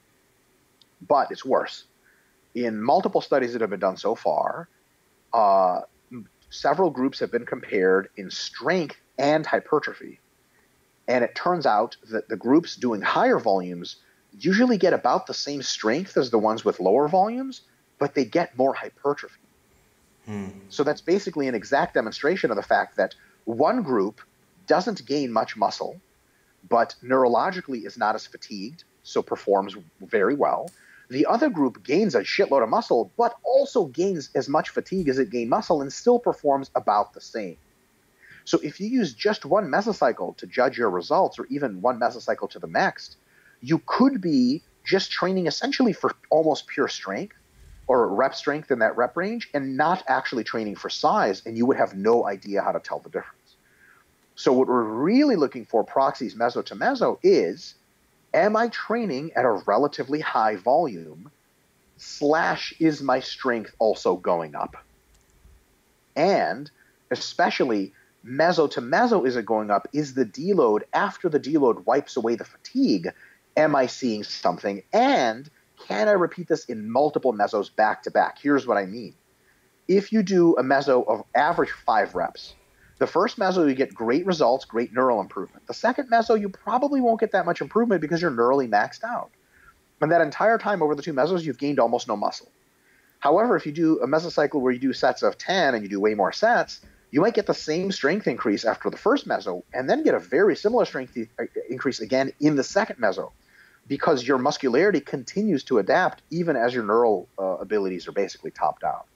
But it's worse. In multiple studies that have been done so far, several groups have been compared in strength and hypertrophy. And it turns out that the groups doing higher volumes usually get about the same strength as the ones with lower volumes, but they get more hypertrophy. So that's basically an exact demonstration of the fact that one group doesn't gain much muscle, but neurologically is not as fatigued, so performs very well. The other group gains a shitload of muscle, but also gains as much fatigue as it gained muscle and still performs about the same. So if you use just one mesocycle to judge your results, or even one mesocycle to the next, you could be just training essentially for almost pure strength or rep strength in that rep range and not actually training for size, and you would have no idea how to tell the difference. So what we're really looking for, proxies meso to meso, is am I training at a relatively high volume / is my strength also going up? And especially meso to meso, is it going up? Is the deload, after the deload wipes away the fatigue, am I seeing something? And can I repeat this in multiple mesos back to back? Here's what I mean. If you do a meso of average 5 reps, the first meso you get great results, great neural improvement. The second meso you probably won't get that much improvement because you're neurally maxed out. And that entire time over the 2 mesos, you've gained almost no muscle. However, if you do a mesocycle where you do sets of 10 and you do way more sets, you might get the same strength increase after the first meso and then get a very similar strength increase again in the second meso, because your muscularity continues to adapt even as your neural abilities are basically topped out.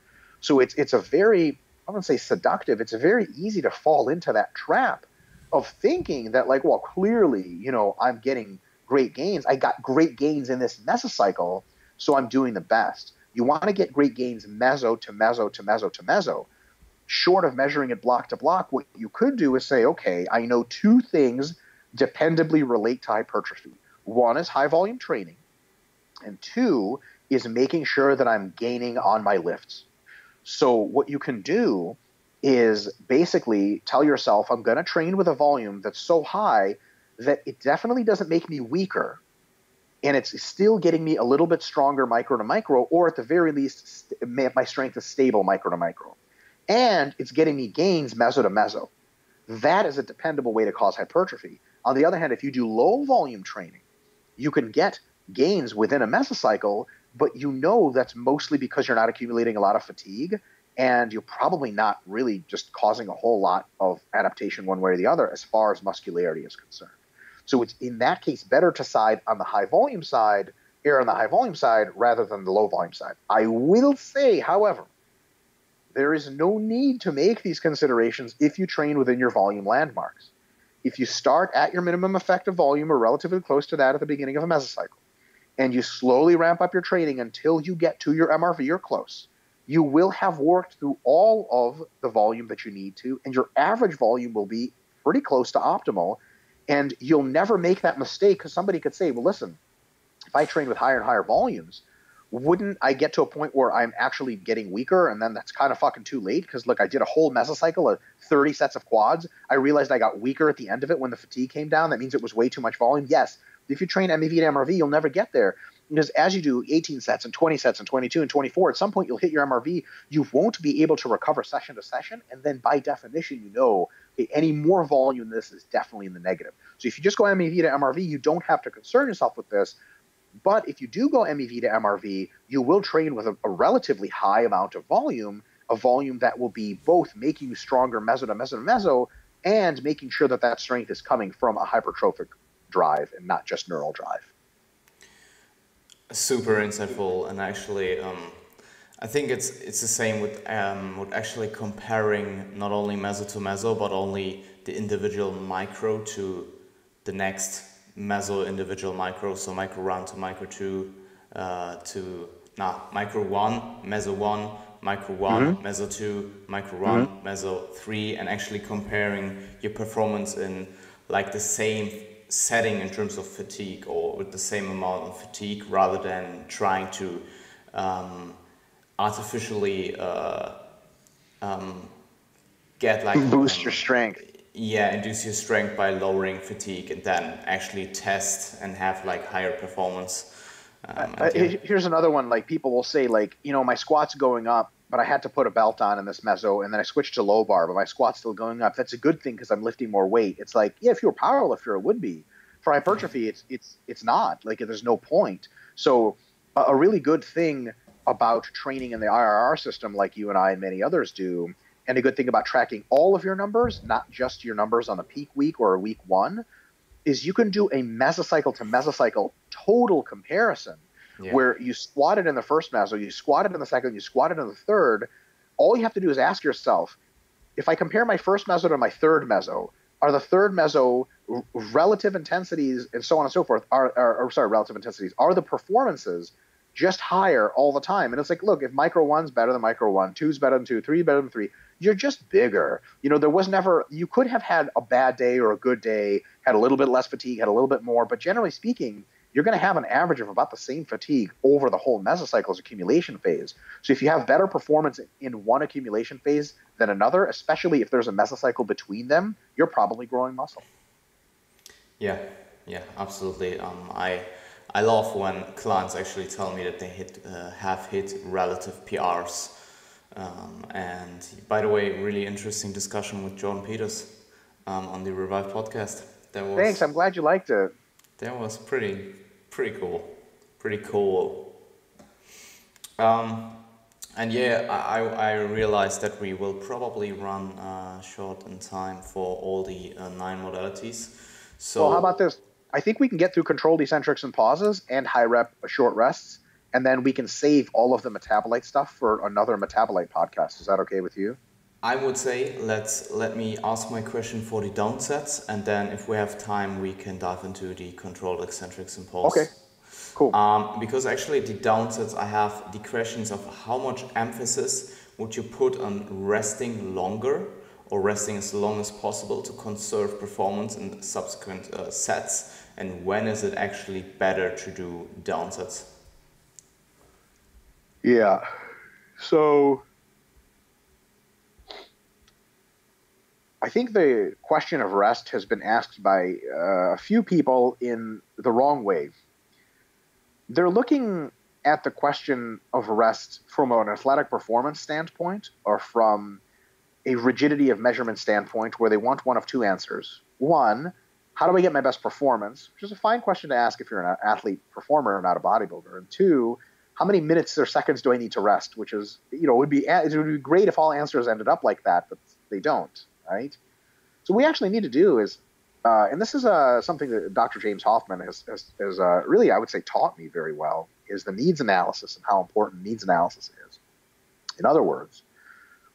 So it's a very, I wouldn't say seductive, it's very easy to fall into that trap of thinking that like, well, clearly, you know, I'm getting great gains. I got great gains in this mesocycle, so I'm doing the best. You want to get great gains meso to meso to meso to meso. Short of measuring it block to block, what you could do is say, okay, I know 2 things dependably relate to hypertrophy. One is high volume training, and 2 is making sure that I'm gaining on my lifts. So what you can do is basically tell yourself, I'm going to train with a volume that's so high that it definitely doesn't make me weaker, and it's still getting me a little bit stronger micro to micro, or at the very least, my strength is stable micro to micro. And it's getting me gains meso to meso. That is a dependable way to cause hypertrophy. On the other hand, if you do low volume training, you can get gains within a mesocycle, but you know that's mostly because you're not accumulating a lot of fatigue, and you're probably not really just causing a whole lot of adaptation one way or the other as far as muscularity is concerned. So it's in that case better to side on the high volume side, err on the high volume side rather than the low volume side. I will say, however, there is no need to make these considerations if you train within your volume landmarks. If you start at your minimum effective volume or relatively close to that at the beginning of a mesocycle, and you slowly ramp up your training until you get to your MRV or close, you will have worked through all of the volume that you need to, and your average volume will be pretty close to optimal. And you'll never make that mistake, because somebody could say, well, listen, if I train with higher and higher volumes, wouldn't I get to a point where I'm actually getting weaker, and then that's kind of fucking too late? Because look, I did a whole mesocycle of 30 sets of quads. I realized I got weaker at the end of it when the fatigue came down. That means it was way too much volume. Yes, if you train MEV to MRV, you'll never get there. Because as you do 18 sets and 20 sets and 22 and 24, at some point you'll hit your MRV. You won't be able to recover session to session. And then by definition, you know, okay, any more volume than this is definitely in the negative. So if you just go MEV to MRV, you don't have to concern yourself with this. But if you do go MEV to MRV, you will train with a relatively high amount of volume, a volume that will be both making you stronger meso to meso to meso, and making sure that that strength is coming from a hypertrophic drive and not just neural drive. Super insightful, and actually, I think it's the same with actually comparing not only meso to meso, but only the individual micro to the next meso individual micro. So micro 1 to micro 2 micro 1, meso 1, micro 1, meso 2, micro 1, meso 3, and actually comparing your performance in like the same setting in terms of fatigue, or with the same amount of fatigue, rather than trying to artificially get like boost your strength. Yeah, induce your strength by lowering fatigue, and then actually test and have like higher performance. Here's another one. Like, people will say, like, you know, my squat's going up, but I had to put a belt on in this meso, and then I switched to low bar, but my squat's still going up. That's a good thing because I'm lifting more weight. It's like, yeah, if you're a powerlifter, it would be. For hypertrophy, it's not. Like, there's no point. So a really good thing about training in the IRR system, like you and I and many others do, and a good thing about tracking all of your numbers, not just your numbers on the peak week or week one, is you can do a mesocycle to mesocycle total comparison, where you squatted in the first meso, you squatted in the second, you squatted in the third. All you have to do is ask yourself, if I compare my first meso to my third meso, are the third meso relative intensities and so on and so forth, relative intensities, are the performances just higher all the time? And it's like, look, if micro 1's better than micro 1, 2's better than 2, 3 better than 3, you're just bigger. You know, there was never, you could have had a bad day or a good day, had a little bit less fatigue, had a little bit more, but generally speaking, you're going to have an average of about the same fatigue over the whole mesocycle's accumulation phase. So if you have better performance in one accumulation phase than another, especially if there's a mesocycle between them, you're probably growing muscle. Yeah, absolutely. I love when clients actually tell me that they have hit relative PRs. And by the way, really interesting discussion with John Peters on the Revive podcast. Thanks, I'm glad you liked it. That was pretty cool. And yeah, I realized that we will probably run short in time for all the 9 modalities. So well, how about this? I think we can get through controlled eccentrics and pauses and high rep short rests, and then we can save all of the metabolite stuff for another metabolite podcast. Is that okay with you? I would say let me ask my question for the downsets, and then if we have time, we can dive into the controlled eccentrics and pulse. Okay, cool. Because actually the downsets, I have the questions of how much emphasis would you put on resting longer or resting as long as possible to conserve performance in subsequent sets, and when is it actually better to do downsets? Yeah, so I think the question of rest has been asked by a few people in the wrong way. They're looking at the question of rest from an athletic performance standpoint or from a rigidity of measurement standpoint, where they want one of two answers. One, how do I get my best performance? Which is a fine question to ask if you're an athlete performer, not a bodybuilder. And two, how many minutes or seconds do I need to rest? Which is, it would be great if all answers ended up like that, but they don't, right? So what we actually need to do is, and this is something that Dr. James Hoffman has really, I would say, taught me very well, is the needs analysis and how important needs analysis is. In other words,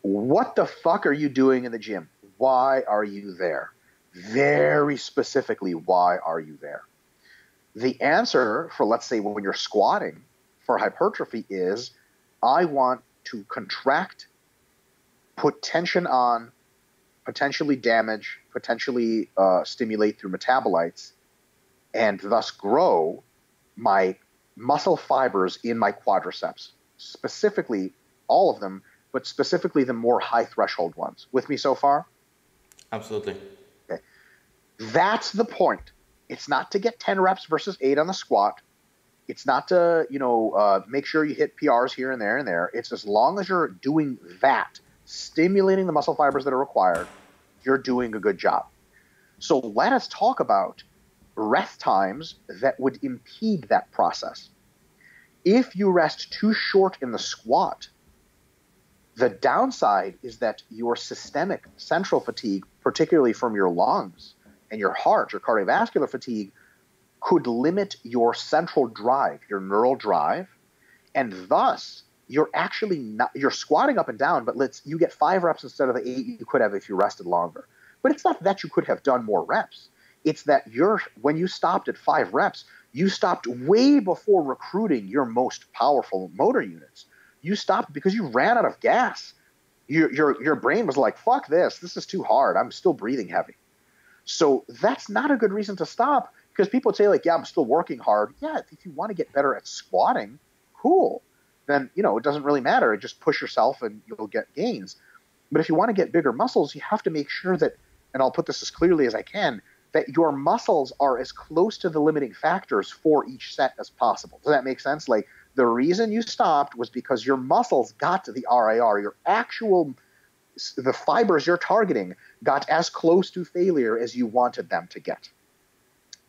what the fuck are you doing in the gym? Why are you there? Very specifically, why are you there? The answer for, let's say, when you're squatting for hypertrophy is, I want to contract, put tension on, potentially damage, potentially stimulate through metabolites, and thus grow my muscle fibers in my quadriceps. Specifically, all of them, but specifically the more high threshold ones. With me so far? Absolutely. Okay. That's the point. It's not to get 10 reps versus 8 on the squat. It's not to, make sure you hit PRs here and there and there. It's as long as you're doing that, stimulating the muscle fibers that are required, you're doing a good job. So let us talk about rest times that would impede that process. If you rest too short in the squat, the downside is that your systemic central fatigue, particularly from your lungs and your heart, your cardiovascular fatigue, could limit your central drive, your neural drive, and thus you're actually not, you're squatting up and down, but you get 5 reps instead of the 8 you could have if you rested longer. But it's not that you could have done more reps. It's that when you stopped at 5 reps, you stopped way before recruiting your most powerful motor units. You stopped because you ran out of gas. Your brain was like, fuck this is too hard. I'm still breathing heavy. So that's not a good reason to stop, because people say like, yeah, I'm still working hard. Yeah, if you want to get better at squatting, cool. Then, it doesn't really matter. Just push yourself and you'll get gains. But if you want to get bigger muscles, you have to make sure that, and I'll put this as clearly as I can, that your muscles are as close to the limiting factors for each set as possible. Does that make sense? Like, the reason you stopped was because your muscles got to the RIR, the fibers you're targeting got as close to failure as you wanted them to get.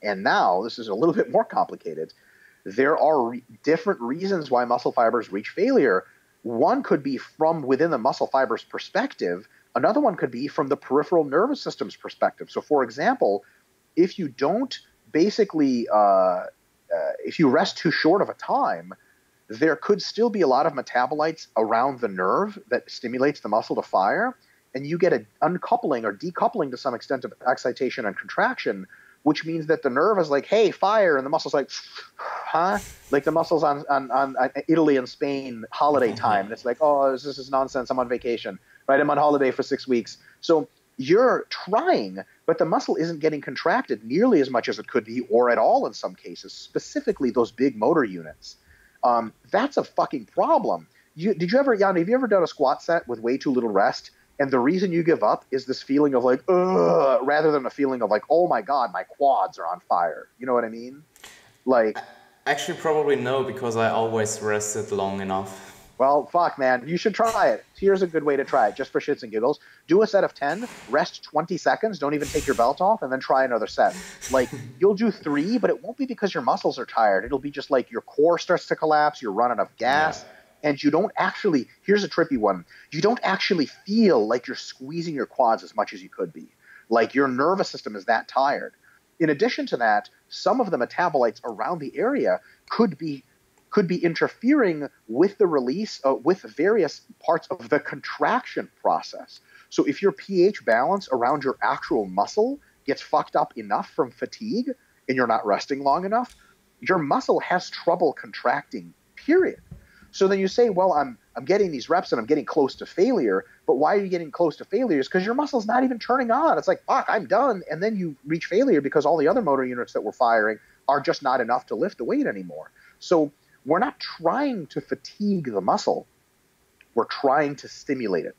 And now, this is a little bit more complicated. There are different reasons why muscle fibers reach failure. One could be from within the muscle fiber's perspective. Another one could be from the peripheral nervous system's perspective. So, for example, if you don't basically, if you rest too short of a time, there could still be a lot of metabolites around the nerve that stimulates the muscle to fire, and you get an uncoupling or decoupling to some extent of excitation and contraction, which means that the nerve is like, hey, fire, and the muscle's like, huh? Like the muscles on Italy and Spain holiday time, and it's like, oh, this is nonsense, I'm on vacation, right? I'm on holiday for 6 weeks. So you're trying, but the muscle isn't getting contracted nearly as much as it could be, or at all in some cases, specifically those big motor units. That's a fucking problem. Did you ever, Jan, have you ever done a squat set with way too little rest? And the reason you give up is this feeling of like, ugh, rather than a feeling of like, oh my God, my quads are on fire. You know what I mean? Like, actually, probably no, because I always rested long enough. Well, fuck, man, you should try it. Here's a good way to try it, just for shits and giggles. Do a set of 10, rest 20 seconds, don't even take your belt off, and then try another set. Like, you'll do 3, but it won't be because your muscles are tired. It'll be just like your core starts to collapse, you're running out of gas, and you don't actually, here's a trippy one, you don't actually feel like you're squeezing your quads as much as you could be. Like, your nervous system is that tired. In addition to that, some of the metabolites around the area could be interfering with the release, with various parts of the contraction process. So if your pH balance around your actual muscle gets fucked up enough from fatigue and you're not resting long enough, your muscle has trouble contracting, period. So then you say, well, I'm getting these reps and I'm getting close to failure, but why are you getting close to failure? It's because your muscle's not even turning on. It's like, fuck, I'm done. And then you reach failure because all the other motor units that were firing are just not enough to lift the weight anymore. So we're not trying to fatigue the muscle. We're trying to stimulate it.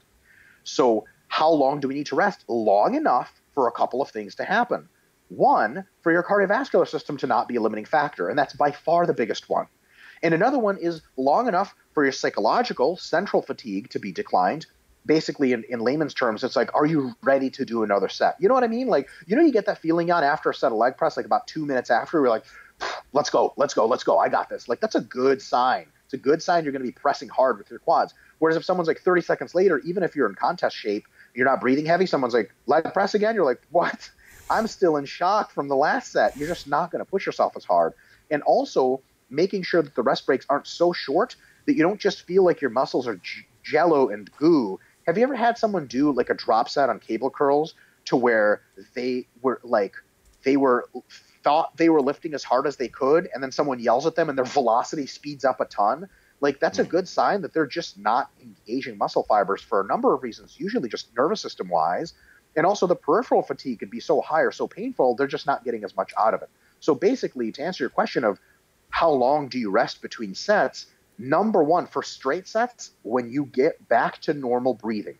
So how long do we need to rest? Long enough for a couple of things to happen. One, for your cardiovascular system to not be a limiting factor, and that's by far the biggest one. And another one is long enough for your psychological central fatigue to be declined, basically in layman's terms, it's like, are you ready to do another set? You know what I mean? Like, you get that feeling on after a set of leg press, like about 2 minutes after, we're like, let's go, let's go, let's go. I got this. Like, that's a good sign. It's a good sign you're going to be pressing hard with your quads. Whereas if someone's like 30 seconds later, even if you're in contest shape, you're not breathing heavy, someone's like, leg press again. You're like, what? I'm still in shock from the last set. You're just not going to push yourself as hard. And also making sure that the rest breaks aren't so short that you don't just feel like your muscles are jello and goo. Have you ever had someone do like a drop set on cable curls to where they thought they were lifting as hard as they could, and then someone yells at them and their velocity speeds up a ton? Like, that's a good sign that they're just not engaging muscle fibers for a number of reasons, usually just nervous system wise. And also the peripheral fatigue could be so high or so painful, they're just not getting as much out of it. So basically, to answer your question of how long do you rest between sets, number one, for straight sets, when you get back to normal breathing.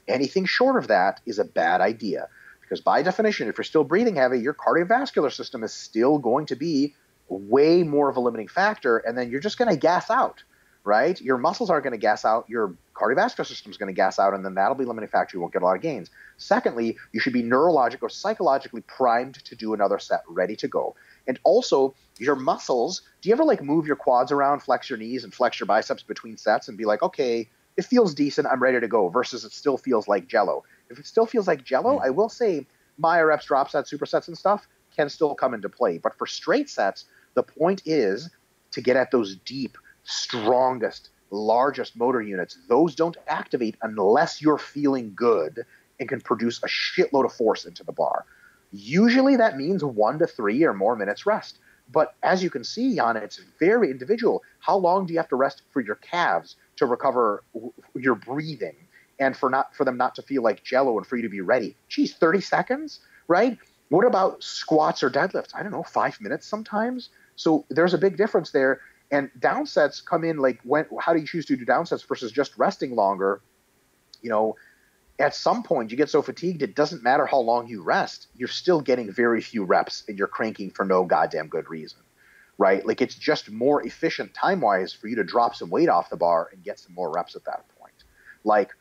Anything short of that is a bad idea, because by definition, if you're still breathing heavy, your cardiovascular system is still going to be way more of a limiting factor, and then you're just going to gas out, right? Your muscles aren't going to gas out, your cardiovascular system is going to gas out, and then that'll be a limiting factor. You won't get a lot of gains. Secondly, you should be neurologically or psychologically primed to do another set, ready to go. And also, your muscles, do you ever like move your quads around, flex your knees and flex your biceps between sets and be like, okay, it feels decent, I'm ready to go, versus it still feels like jello? If it still feels like jello, I will say Maya reps, drop sets, supersets and stuff can still come into play. But for straight sets, the point is to get at those deep, strongest, largest motor units. Those don't activate unless you're feeling good and can produce a shitload of force into the bar. Usually that means 1 to 3 or more minutes rest. But as you can see, Jan, it's very individual. How long do you have to rest for your calves to recover your breathing and for them not to feel like jello and for you to be ready? Geez, 30 seconds, right? What about squats or deadlifts? I don't know, 5 minutes sometimes. So there's a big difference there. And down sets come in like, how do you choose to do down sets versus just resting longer? At some point you get so fatigued, it doesn't matter how long you rest, you're still getting very few reps and you're cranking for no goddamn good reason, right? Like, it's just more efficient time-wise for you to drop some weight off the bar and get some more reps at that point. Like,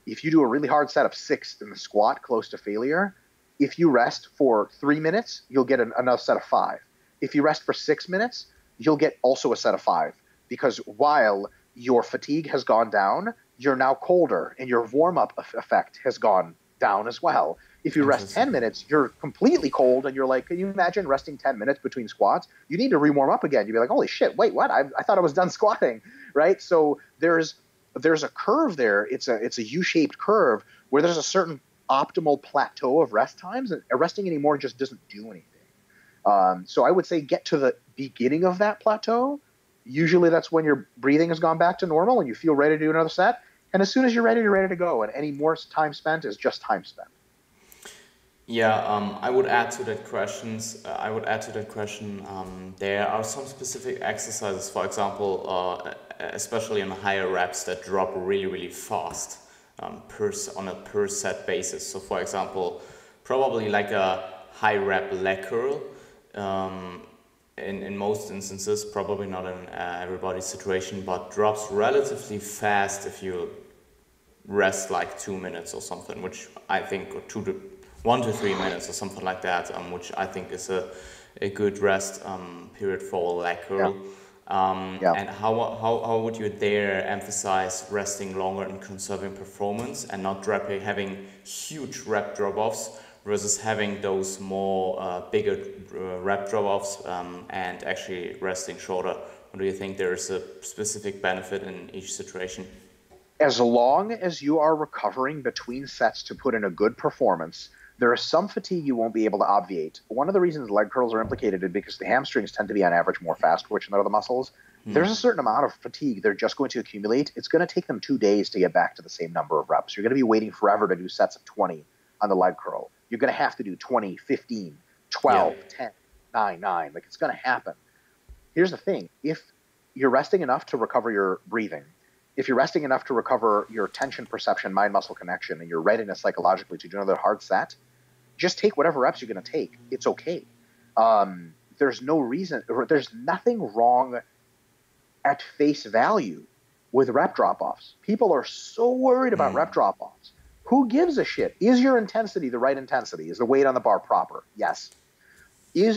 if you do a really hard set of 6 in the squat close to failure, if you rest for 3 minutes, you'll get another set of 5. If you rest for 6 minutes, you'll get also a set of 5, because while your fatigue has gone down, you're now colder and your warm-up effect has gone down as well. If you rest 10 minutes, you're completely cold and you're like, can you imagine resting 10 minutes between squats? You need to re-warm up again. You'd be like, holy shit, wait, what? I thought I was done squatting, right? So there's a curve there. It's a U-shaped curve where there's a certain optimal plateau of rest times, and resting anymore just doesn't do anything. So I would say get to the beginning of that plateau. Usually that's when your breathing has gone back to normal and you feel ready to do another set. And as soon as you're ready to go. And any more time spent is just time spent. Yeah, I would add to that question. There are some specific exercises, for example, especially on higher reps, that drop really, really fast on a per set basis. So, for example, probably like a high rep leg curl. In most instances, probably not in everybody's situation, but drops relatively fast if you rest like 2 minutes or something, which I think, or 1 to 3 minutes or something like that, which I think is a good rest period for leg curl. And how would you there emphasize resting longer and conserving performance and not having huge rep drop-offs versus having those more bigger rep drop-offs and actually resting shorter? Or do you think there is a specific benefit in each situation? As long as you are recovering between sets to put in a good performance, there is some fatigue you won't be able to obviate. One of the reasons leg curls are implicated is because the hamstrings tend to be on average more fast twitch than other muscles. There's a certain amount of fatigue they're just going to accumulate. It's going to take them 2 days to get back to the same number of reps. You're going to be waiting forever to do sets of 20 on the leg curl. You're going to have to do 20, 15, 12, 10, 9, 9. Like, it's going to happen. Here's the thing. If you're resting enough to recover your breathing, if you're resting enough to recover your tension perception, mind-muscle connection, and your readiness psychologically to do another hard set, just take whatever reps you're going to take. It's okay. There's no reason, there's nothing wrong at face value with rep drop-offs. People are so worried about rep drop-offs. Who gives a shit? Is your intensity the right intensity? Is the weight on the bar proper? Yes.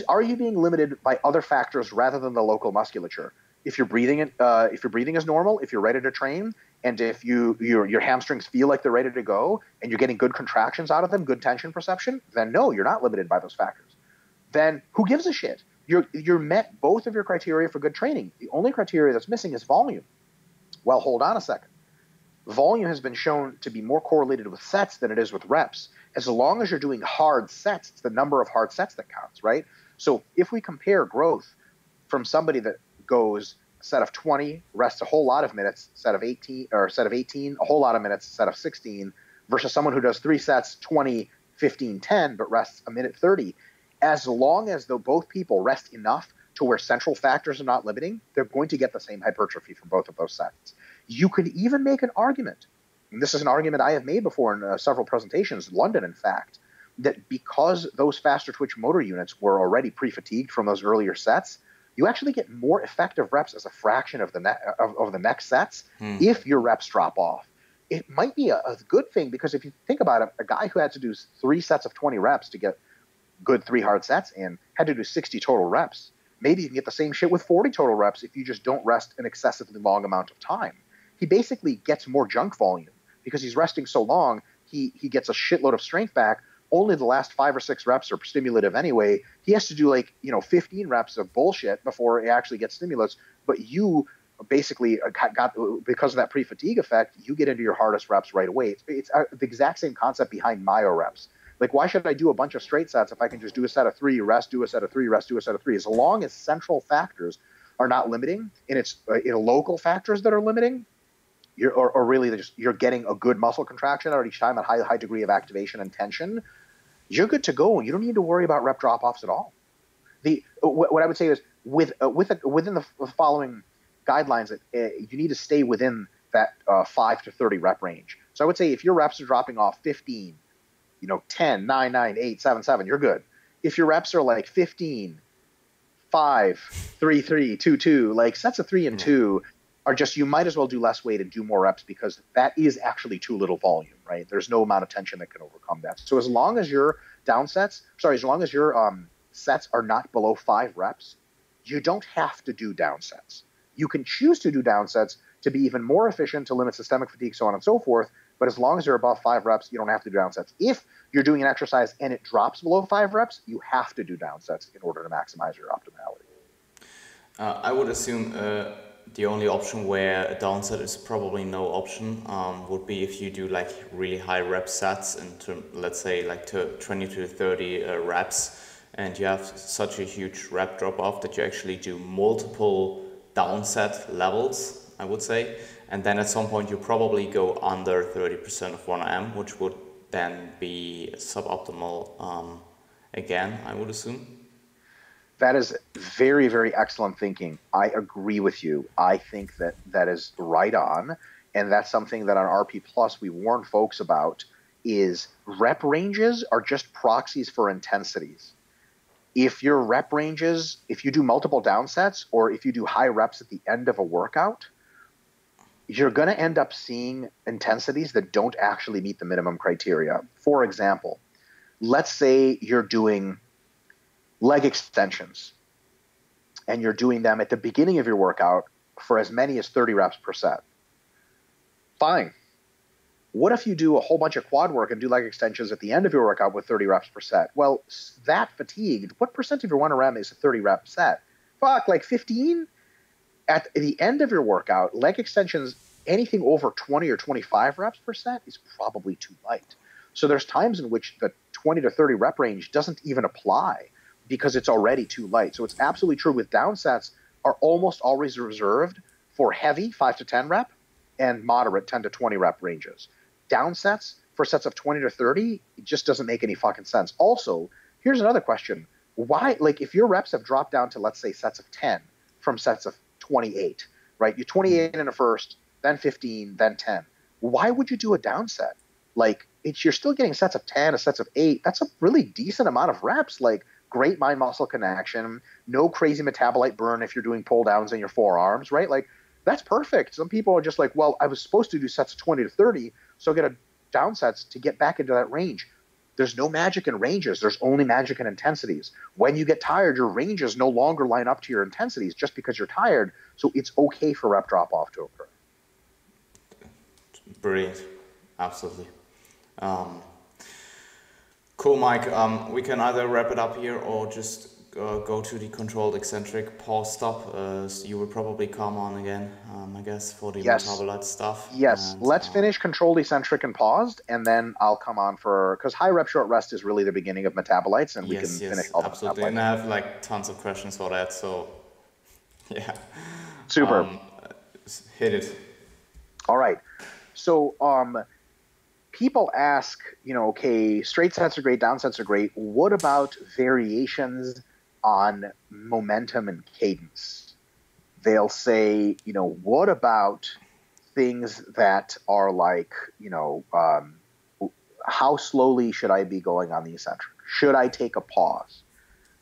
Are you being limited by other factors rather than the local musculature? If your breathing is normal, if you're ready to train, and if your hamstrings feel like they're ready to go, and you're getting good contractions out of them, good tension perception, then no, you're not limited by those factors. Then who gives a shit? You're met both of your criteria for good training. The only criteria that's missing is volume. Well, hold on a second. Volume has been shown to be more correlated with sets than it is with reps. As long as you're doing hard sets, it's the number of hard sets that counts, right? So if we compare growth from somebody that goes a set of 20, rests a whole lot of minutes, set of 18, a whole lot of minutes, set of 16, versus someone who does 3 sets, 20, 15, 10, but rests a minute 30, as long as though both people rest enough to where central factors are not limiting, they're going to get the same hypertrophy from both of those sets. You could even make an argument, and this is an argument I have made before in several presentations, London in fact, that because those faster twitch motor units were already pre-fatigued from those earlier sets, you actually get more effective reps as a fraction of the next sets if your reps drop off. It might be a good thing, because if you think about it, a guy who had to do 3 sets of 20 reps to get good 3 hard sets in had to do 60 total reps. Maybe you can get the same shit with 40 total reps if you just don't rest an excessively long amount of time. He basically gets more junk volume because he's resting so long. He gets a shitload of strength back. Only the last 5 or 6 reps are stimulative anyway. He has to do 15 reps of bullshit before he actually gets stimulus. But you basically got, because of that pre-fatigue effect, you get into your hardest reps right away. It's the exact same concept behind myo reps. Like, why should I do a bunch of straight sets if I can just do a set of 3, rest, do a set of 3, rest, do a set of 3? As long as central factors are not limiting, and it's local factors that are limiting, you're getting a good muscle contraction out each time, a high degree of activation and tension, you're good to go. You don't need to worry about rep drop-offs at all. What I would say is within the following guidelines, that you need to stay within that 5 to 30 rep range. So I would say if your reps are dropping off 15, 10, 9, 9, 8, 7, 7, you're good. If your reps are like 15, 5, 3, 3, 2, 2, like sets of 3 and 2 are just, you might as well do less weight and do more reps, because that is actually too little volume, right? There's no amount of tension that can overcome that. So as long as your as long as your sets are not below 5 reps, you don't have to do down sets. You can choose to do down sets to be even more efficient, to limit systemic fatigue, so on and so forth. But as long as you're above 5 reps, you don't have to do down sets. If you're doing an exercise and it drops below 5 reps, you have to do down sets in order to maximize your optimality. I would assume the only option where a downset is probably no option would be if you do like really high rep sets, into let's say like to 20 to 30 reps, and you have such a huge rep drop off that you actually do multiple downset levels, I would say, and then at some point you probably go under 30% of 1M, which would then be suboptimal again, I would assume. That is very, very excellent thinking. I agree with you. I think that is right on. And that's something that on RP Plus we warn folks about, is rep ranges are just proxies for intensities. If your rep ranges, if you do multiple downsets, or if you do high reps at the end of a workout, you're going to end up seeing intensities that don't actually meet the minimum criteria. For example, let's say you're doing leg extensions, and you're doing them at the beginning of your workout for as many as 30 reps per set. Fine. What if you do a whole bunch of quad work and do leg extensions at the end of your workout with 30 reps per set? Well, that fatigued, what percent of your 1RM is a 30 rep set? Fuck, like 15? At the end of your workout, leg extensions, anything over 20 or 25 reps per set is probably too light. So there's times in which the 20 to 30 rep range doesn't even apply, because it's already too light. So it's absolutely true with downsets are almost always reserved for heavy 5 to 10 rep and moderate 10 to 20 rep ranges. Downsets for sets of 20 to 30, it just doesn't make any fucking sense. Also, here's another question. Why, like if your reps have dropped down to, let's say, sets of 10 from sets of 28, right? You 28 in a first, then 15, then 10. Why would you do a downset? Like, you're still getting sets of 10, a sets of 8. That's a really decent amount of reps. Like, great mind-muscle connection, no crazy metabolite burn if you're doing pull-downs in your forearms, right? Like, That's perfect. Some people are just like, well, I was supposed to do sets of 20 to 30, so I get a down sets to get back into that range. There's no magic in ranges. There's only magic in intensities. When you get tired, your ranges no longer line up to your intensities just because you're tired. So it's okay for rep drop off to occur. Brilliant. Absolutely. Cool, Mike. We can either wrap it up here or just go to the controlled eccentric pause stop. So you will probably come on again, I guess, for the metabolite stuff. Yes, and, let's finish controlled eccentric and paused, and then I'll come on because high rep short rest is really the beginning of metabolites, and we can finish all absolutely. And I have like tons of questions for that, so yeah. Super. Hit it. All right. So people ask, okay, straight sets are great, down sets are great. What about variations on momentum and cadence? They'll say, what about things that are like, how slowly should I be going on the eccentric? Should I take a pause?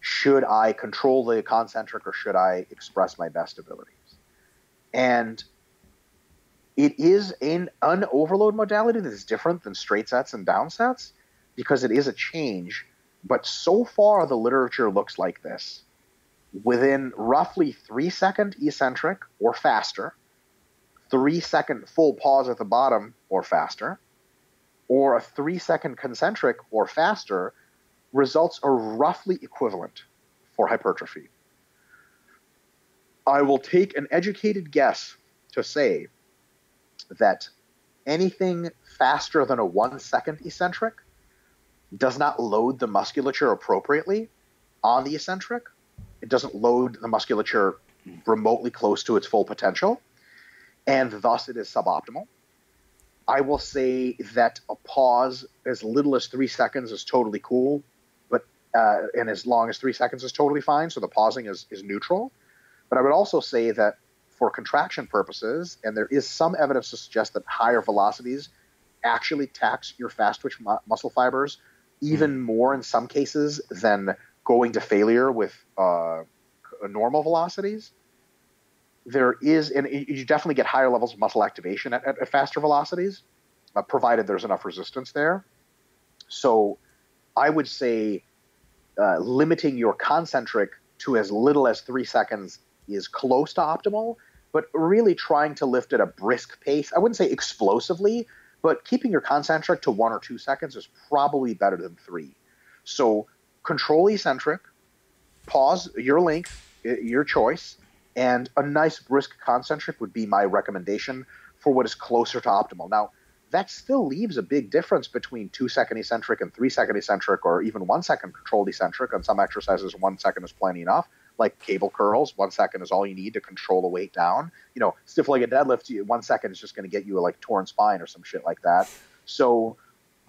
Should I control the concentric, or should I express my best abilities? And it is an overload modality that is different than straight sets and down sets because it is a change. But so far, the literature looks like this. Within roughly 3-second eccentric or faster, 3-second full pause at the bottom or faster, or a 3-second concentric or faster, results are roughly equivalent for hypertrophy. I will take an educated guess to say that anything faster than a 1-second eccentric does not load the musculature appropriately on the eccentric. It doesn't load the musculature remotely close to its full potential, and thus it is suboptimal. I will say that a pause as little as 3 seconds is totally cool, but and as long as 3 seconds is totally fine, so the pausing is neutral. But I would also say that for contraction purposes, and there is some evidence to suggest that higher velocities actually tax your fast twitch muscle fibers even more in some cases than going to failure with normal velocities. There is, and you definitely get higher levels of muscle activation at faster velocities, provided there's enough resistance there. So I would say limiting your concentric to as little as 3 seconds is close to optimal, but really trying to lift at a brisk pace. I wouldn't say explosively, but keeping your concentric to 1 or 2 seconds is probably better than 3. So control eccentric, pause your length, your choice, and a nice brisk concentric would be my recommendation for what is closer to optimal. Now, that still leaves a big difference between 2-second eccentric and 3-second eccentric, or even 1-second controlled eccentric. On some exercises, 1 second is plenty enough. Like cable curls, 1 second is all you need to control the weight down. Stiff-legged deadlift, 1 second is just going to get you a torn spine or some shit like that. So,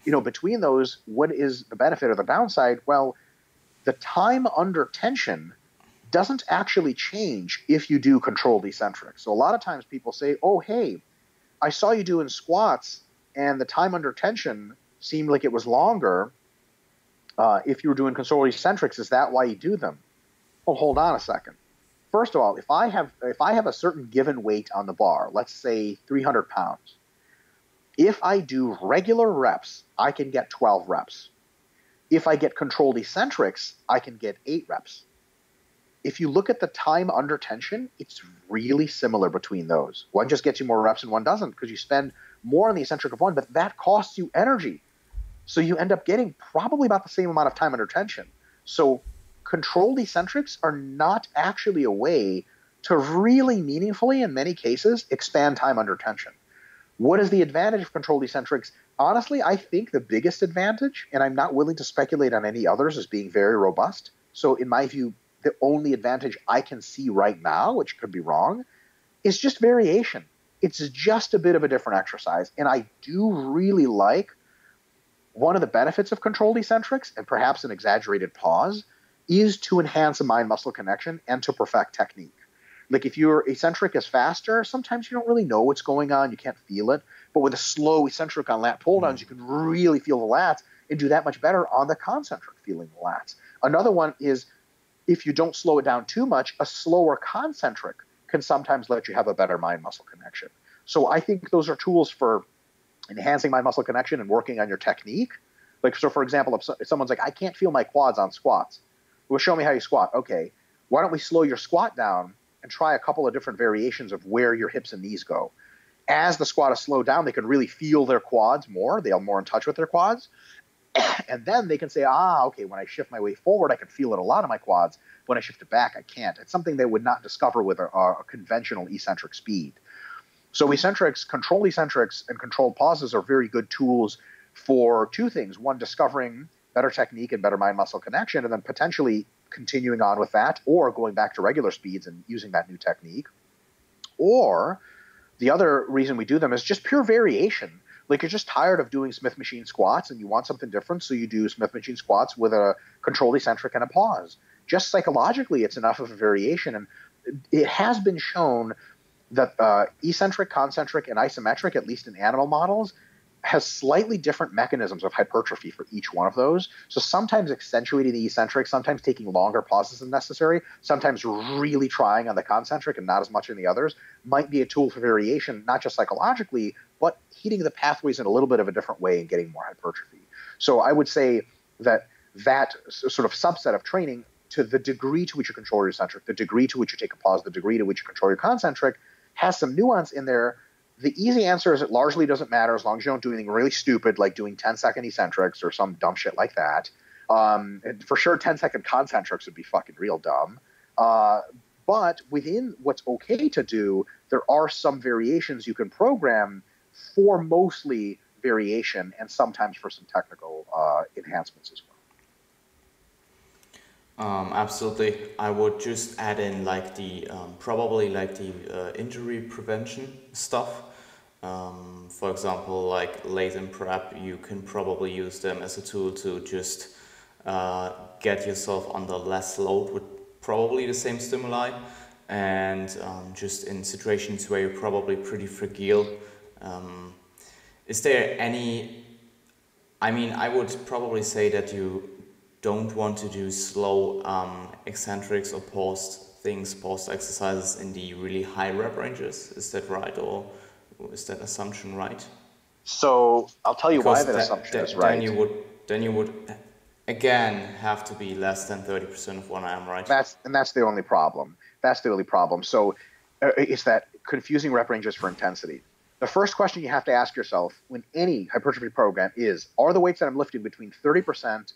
between those, what is the benefit or the downside? Well, the time under tension doesn't actually change if you do controlled eccentric. So a lot of times people say, oh, hey, I saw you doing squats and the time under tension seemed like it was longer if you were doing controlled eccentrics. Is that why you do them? Well, hold on a second. First of all, if I have a certain given weight on the bar, let's say 300 pounds, if I do regular reps, I can get 12 reps. If I get controlled eccentrics, I can get 8 reps. If you look at the time under tension, it's really similar between those. One just gets you more reps and one doesn't because you spend more on the eccentric of one, but that costs you energy. So you end up getting probably about the same amount of time under tension. So controlled eccentrics are not actually a way to really meaningfully, in many cases, expand time under tension. What is the advantage of controlled eccentrics? Honestly, I think the biggest advantage, and I'm not willing to speculate on any others as being very robust. So in my view, the only advantage I can see right now, which could be wrong, is just variation. It's just a bit of a different exercise. And I do really like one of the benefits of controlled eccentrics, and perhaps an exaggerated pause, is to enhance a mind-muscle connection and to perfect technique. Like if your eccentric is faster, sometimes you don't really know what's going on. You can't feel it. But with a slow eccentric on lat pull-downs, you can really feel the lats and do that much better on the concentric feeling the lats. Another one is if you don't slow it down too much, a slower concentric can sometimes let you have a better mind-muscle connection. So I think those are tools for enhancing mind-muscle connection and working on your technique. Like, so for example, if someone's like, I can't feel my quads on squats. Well, show me how you squat. Okay, why don't we slow your squat down and try a couple of different variations of where your hips and knees go. As the squat is slowed down, they can really feel their quads more. They're more in touch with their quads. And then they can say, okay, when I shift my weight forward, I can feel it a lot in my quads. When I shift it back, I can't. It's something they would not discover with a conventional eccentric speed. So controlled eccentrics and controlled pauses are very good tools for two things. One, discovering better technique and better mind-muscle connection, and then potentially continuing on with that or going back to regular speeds and using that new technique. Or the other reason we do them is just pure variation. Like, you're just tired of doing Smith machine squats and you want something different, so you do Smith machine squats with a controlled eccentric and a pause. Just psychologically, it's enough of a variation. And it has been shown that eccentric, concentric, and isometric, at least in animal models, has slightly different mechanisms of hypertrophy for each one of those. So sometimes accentuating the eccentric, sometimes taking longer pauses than necessary, sometimes really trying on the concentric and not as much in the others might be a tool for variation, not just psychologically, but heating the pathways in a little bit of a different way and getting more hypertrophy. So I would say that sort of subset of training, to the degree to which you control your eccentric, the degree to which you take a pause, the degree to which you control your concentric, has some nuance in there. The easy answer is it largely doesn't matter as long as you don't do anything really stupid like doing 10-second eccentrics or some dumb shit like that. And for sure, 10-second concentrics would be fucking real dumb. But within what's okay to do, there are some variations you can program for mostly variation and sometimes for some technical enhancements as well. Absolutely. I would just add in like the probably like the injury prevention stuff. For example, like late in prep, you can probably use them as a tool to just get yourself under less load with probably the same stimuli, and just in situations where you're probably pretty fragile. Is there any? I mean, I would probably say that you don't want to do slow eccentrics or paused exercises in the really high rep ranges. Is that right, or is that assumption right? So I'll tell you Because why that assumption is right. Then you would again have to be less than 30% of 1RM, right? That's the only problem. That's the only problem. So it's that confusing rep ranges for intensity. The first question you have to ask yourself when any hypertrophy program is, are the weights that I'm lifting between 30%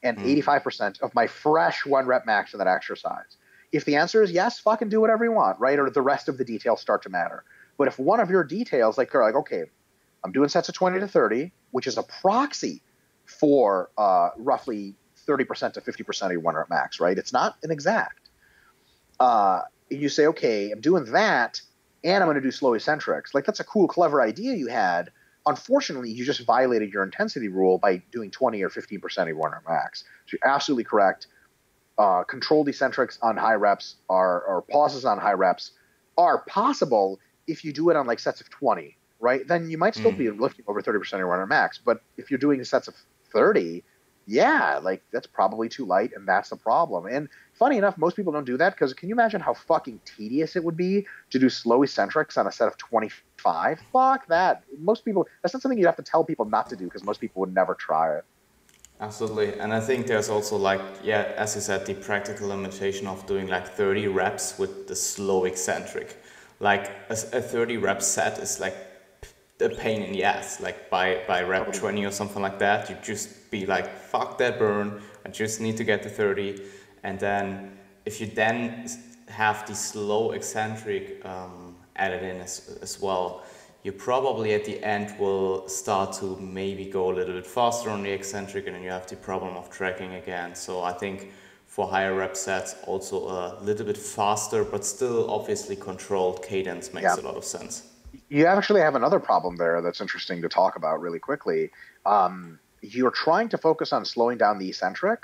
and 85% of my fresh 1 rep max in that exercise? If the answer is yes, fucking do whatever you want, right? Or the rest of the details start to matter. But if one of your details, like you're like, okay, I'm doing sets of 20 to 30, which is a proxy for roughly 30% to 50% of your 1 rep max, right? It's not an exact. You say, okay, I'm doing that, and I'm going to do slow eccentrics. Like, that's a cool, clever idea you had. Unfortunately, you just violated your intensity rule by doing 20 or 15% of your 1 rep max. So you're absolutely correct. Controlled eccentrics on high reps or pauses on high reps are possible if you do it on like sets of 20, right? Then you might still be lifting over 30% of your 1 rep max. But if you're doing sets of 30, yeah, like that's probably too light, and that's the problem. And funny enough, most people don't do that because can you imagine how fucking tedious it would be to do slow eccentrics on a set of 25? Fuck that. Most people, that's not something you have to tell people not to do because most people would never try it. Absolutely. And I think there's also like, yeah, as you said, the practical limitation of doing like 30 reps with the slow eccentric. Like a 30 rep set is like a pain in the ass. Like by rep 20 or something like that, you just be like, fuck that burn, I just need to get to 30. And then if you then have the slow eccentric added in as well, you probably at the end will start to maybe go a little bit faster on the eccentric, and then you have the problem of tracking again. So I think for higher rep sets, also a little bit faster, but still obviously controlled cadence makes a lot of sense. You actually have another problem there that's interesting to talk about really quickly. You're trying to focus on slowing down the eccentric,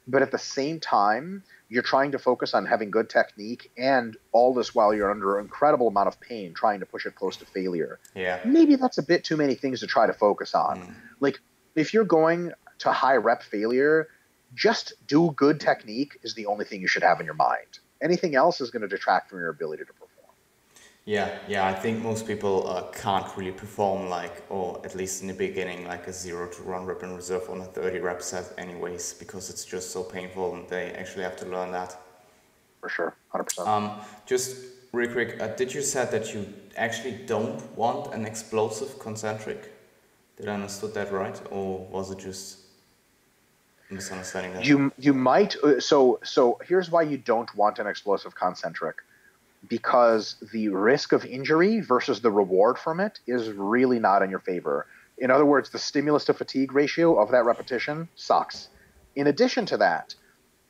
but at the same time, you're trying to focus on having good technique, and all this while you're under an incredible amount of pain trying to push it close to failure. Yeah. Maybe that's a bit too many things to try to focus on. Like, if you're going to high rep failure, just do good technique is the only thing you should have in your mind. Anything else is going to detract from your ability to perform. Yeah. I think most people can't really perform like, or at least in the beginning, like a 0 to 1 rep in reserve on a 30 rep set, anyways, because it's just so painful, and they actually have to learn that. For sure, 100%. Just real quick, did you said that you actually don't want an explosive concentric? Did I understood that right, or was it just misunderstanding that? You might so here's why you don't want an explosive concentric, because the risk of injury versus the reward from it is really not in your favor. In other words, the stimulus to fatigue ratio of that repetition sucks. In addition to that,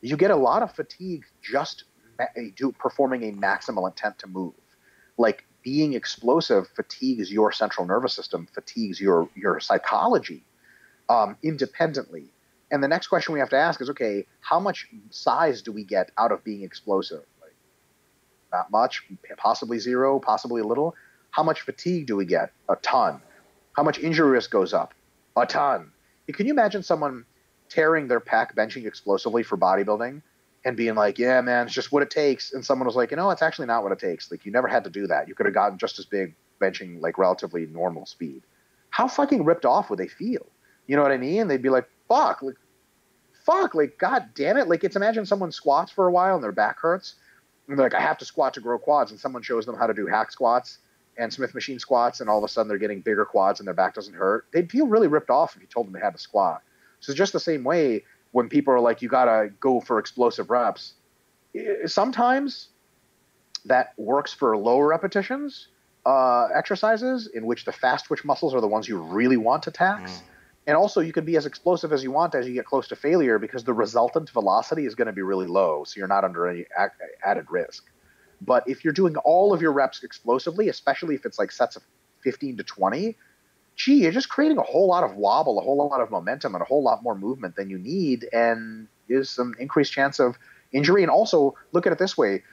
you get a lot of fatigue just performing a maximal intent to move. Like being explosive fatigues your central nervous system, fatigues your psychology independently. And the next question we have to ask is, okay, how much size do we get out of being explosive? Like, not much, possibly zero, possibly a little. How much fatigue do we get? A ton. How much injury risk goes up? A ton. Can you imagine someone tearing their pec benching explosively for bodybuilding and being like, yeah, man, it's just what it takes. And someone was like, it's actually not what it takes. Like, you never had to do that. You could have gotten just as big benching like relatively normal speed. How fucking ripped off would they feel? You know what I mean? They'd be like, fuck, god damn it. Like, it's imagine someone squats for a while and their back hurts. And they're like, I have to squat to grow quads. And someone shows them how to do hack squats and Smith machine squats. And all of a sudden they're getting bigger quads and their back doesn't hurt. They'd feel really ripped off if you told them they had to squat. So just the same way when people are like, you got to go for explosive reps. Sometimes that works for lower repetitions, exercises in which the fast twitch muscles are the ones you really want to tax. And also you can be as explosive as you want as you get close to failure, because the resultant velocity is going to be really low. So you're not under any added risk. But if you're doing all of your reps explosively, especially if it's like sets of 15 to 20, you're just creating a whole lot of wobble, a whole lot of momentum, and a whole lot more movement than you need, and is some increased chance of injury. And also, look at it this way.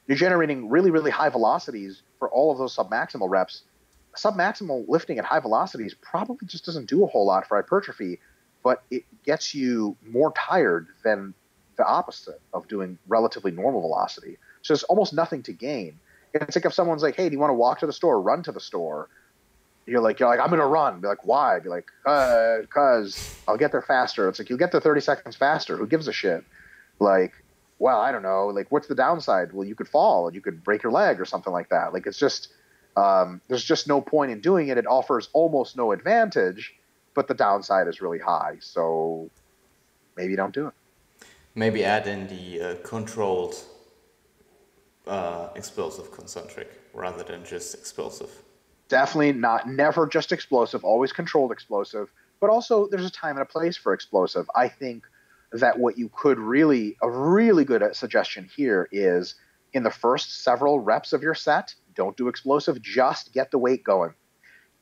You're generating really, really high velocities for all of those submaximal reps. Submaximal lifting at high velocities probably just doesn't do a whole lot for hypertrophy, but it gets you more tired than the opposite of doing relatively normal velocity. So there's almost nothing to gain. It's like if someone's like, hey, do you want to walk to the store or run to the store? You're like, I'm going to run. Be like, why? Be like, because I'll get there faster. It's like, you'll get there 30 seconds faster. Who gives a shit? Like, well, I don't know. Like, what's the downside? Well, you could fall and you could break your leg or something like that. Like, it's just, there's just no point in doing it. It offers almost no advantage, but the downside is really high. So maybe don't do it. Maybe add in the controlled explosive concentric rather than just explosive. Definitely not, never just explosive, always controlled explosive, but also there's a time and a place for explosive. I think that what you could a really good suggestion here is in the first several reps of your set, don't do explosive, just get the weight going.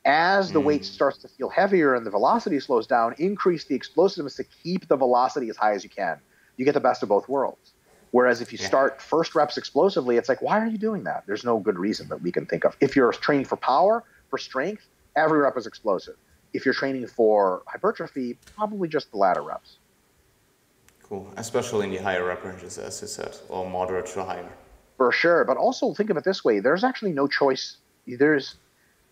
As the weight starts to feel heavier and the velocity slows down, increase the explosiveness to keep the velocity as high as you can. You get the best of both worlds. Whereas if you start first reps explosively, it's like, why are you doing that? There's no good reason that we can think of. If you're training for power, for strength, every rep is explosive. If you're training for hypertrophy, probably just the latter reps. Cool. Especially in the higher rep ranges, as you said, or moderate to higher. For sure. But also think of it this way. There's actually no choice. There is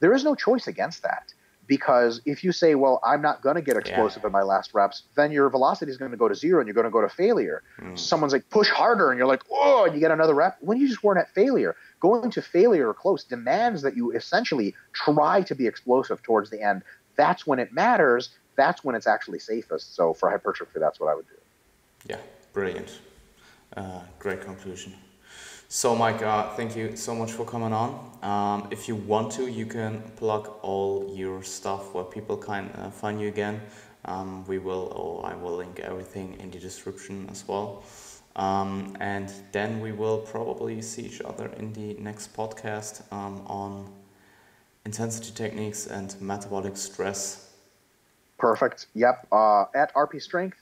no choice against that. Because if you say, well, I'm not going to get explosive in my last reps, then your velocity is going to go to zero and you're going to go to failure. Someone's like, push harder, and you're like, oh, and you get another rep. When you just weren't at failure, going to failure or close demands that you essentially try to be explosive towards the end. That's when it matters. That's when it's actually safest. So for hypertrophy, that's what I would do. Yeah, brilliant. Great conclusion. So Mike, thank you so much for coming on. If you want to, you can plug all your stuff where people can find you again. I will link everything in the description as well. And then we will probably see each other in the next podcast on intensity techniques and metabolic stress. Perfect. Yep. At RP Strength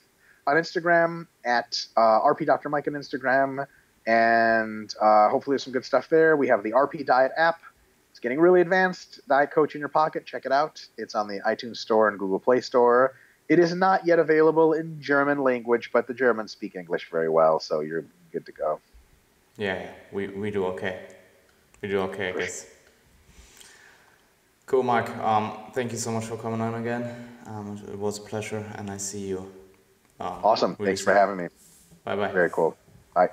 on Instagram, at RP Dr. Mike on Instagram. And hopefully there's some good stuff there. We have the RP Diet app. It's getting really advanced. Diet Coach in your pocket. Check it out. It's on the iTunes Store and Google Play Store. It is not yet available in German language, but the Germans speak English very well, so you're good to go. Yeah, we do okay. We do okay, I guess. Cool, Mark. Thank you so much for coming on again. It was a pleasure, and I see you Awesome. really Thanks for soon. having me. Bye bye. Very cool. Bye.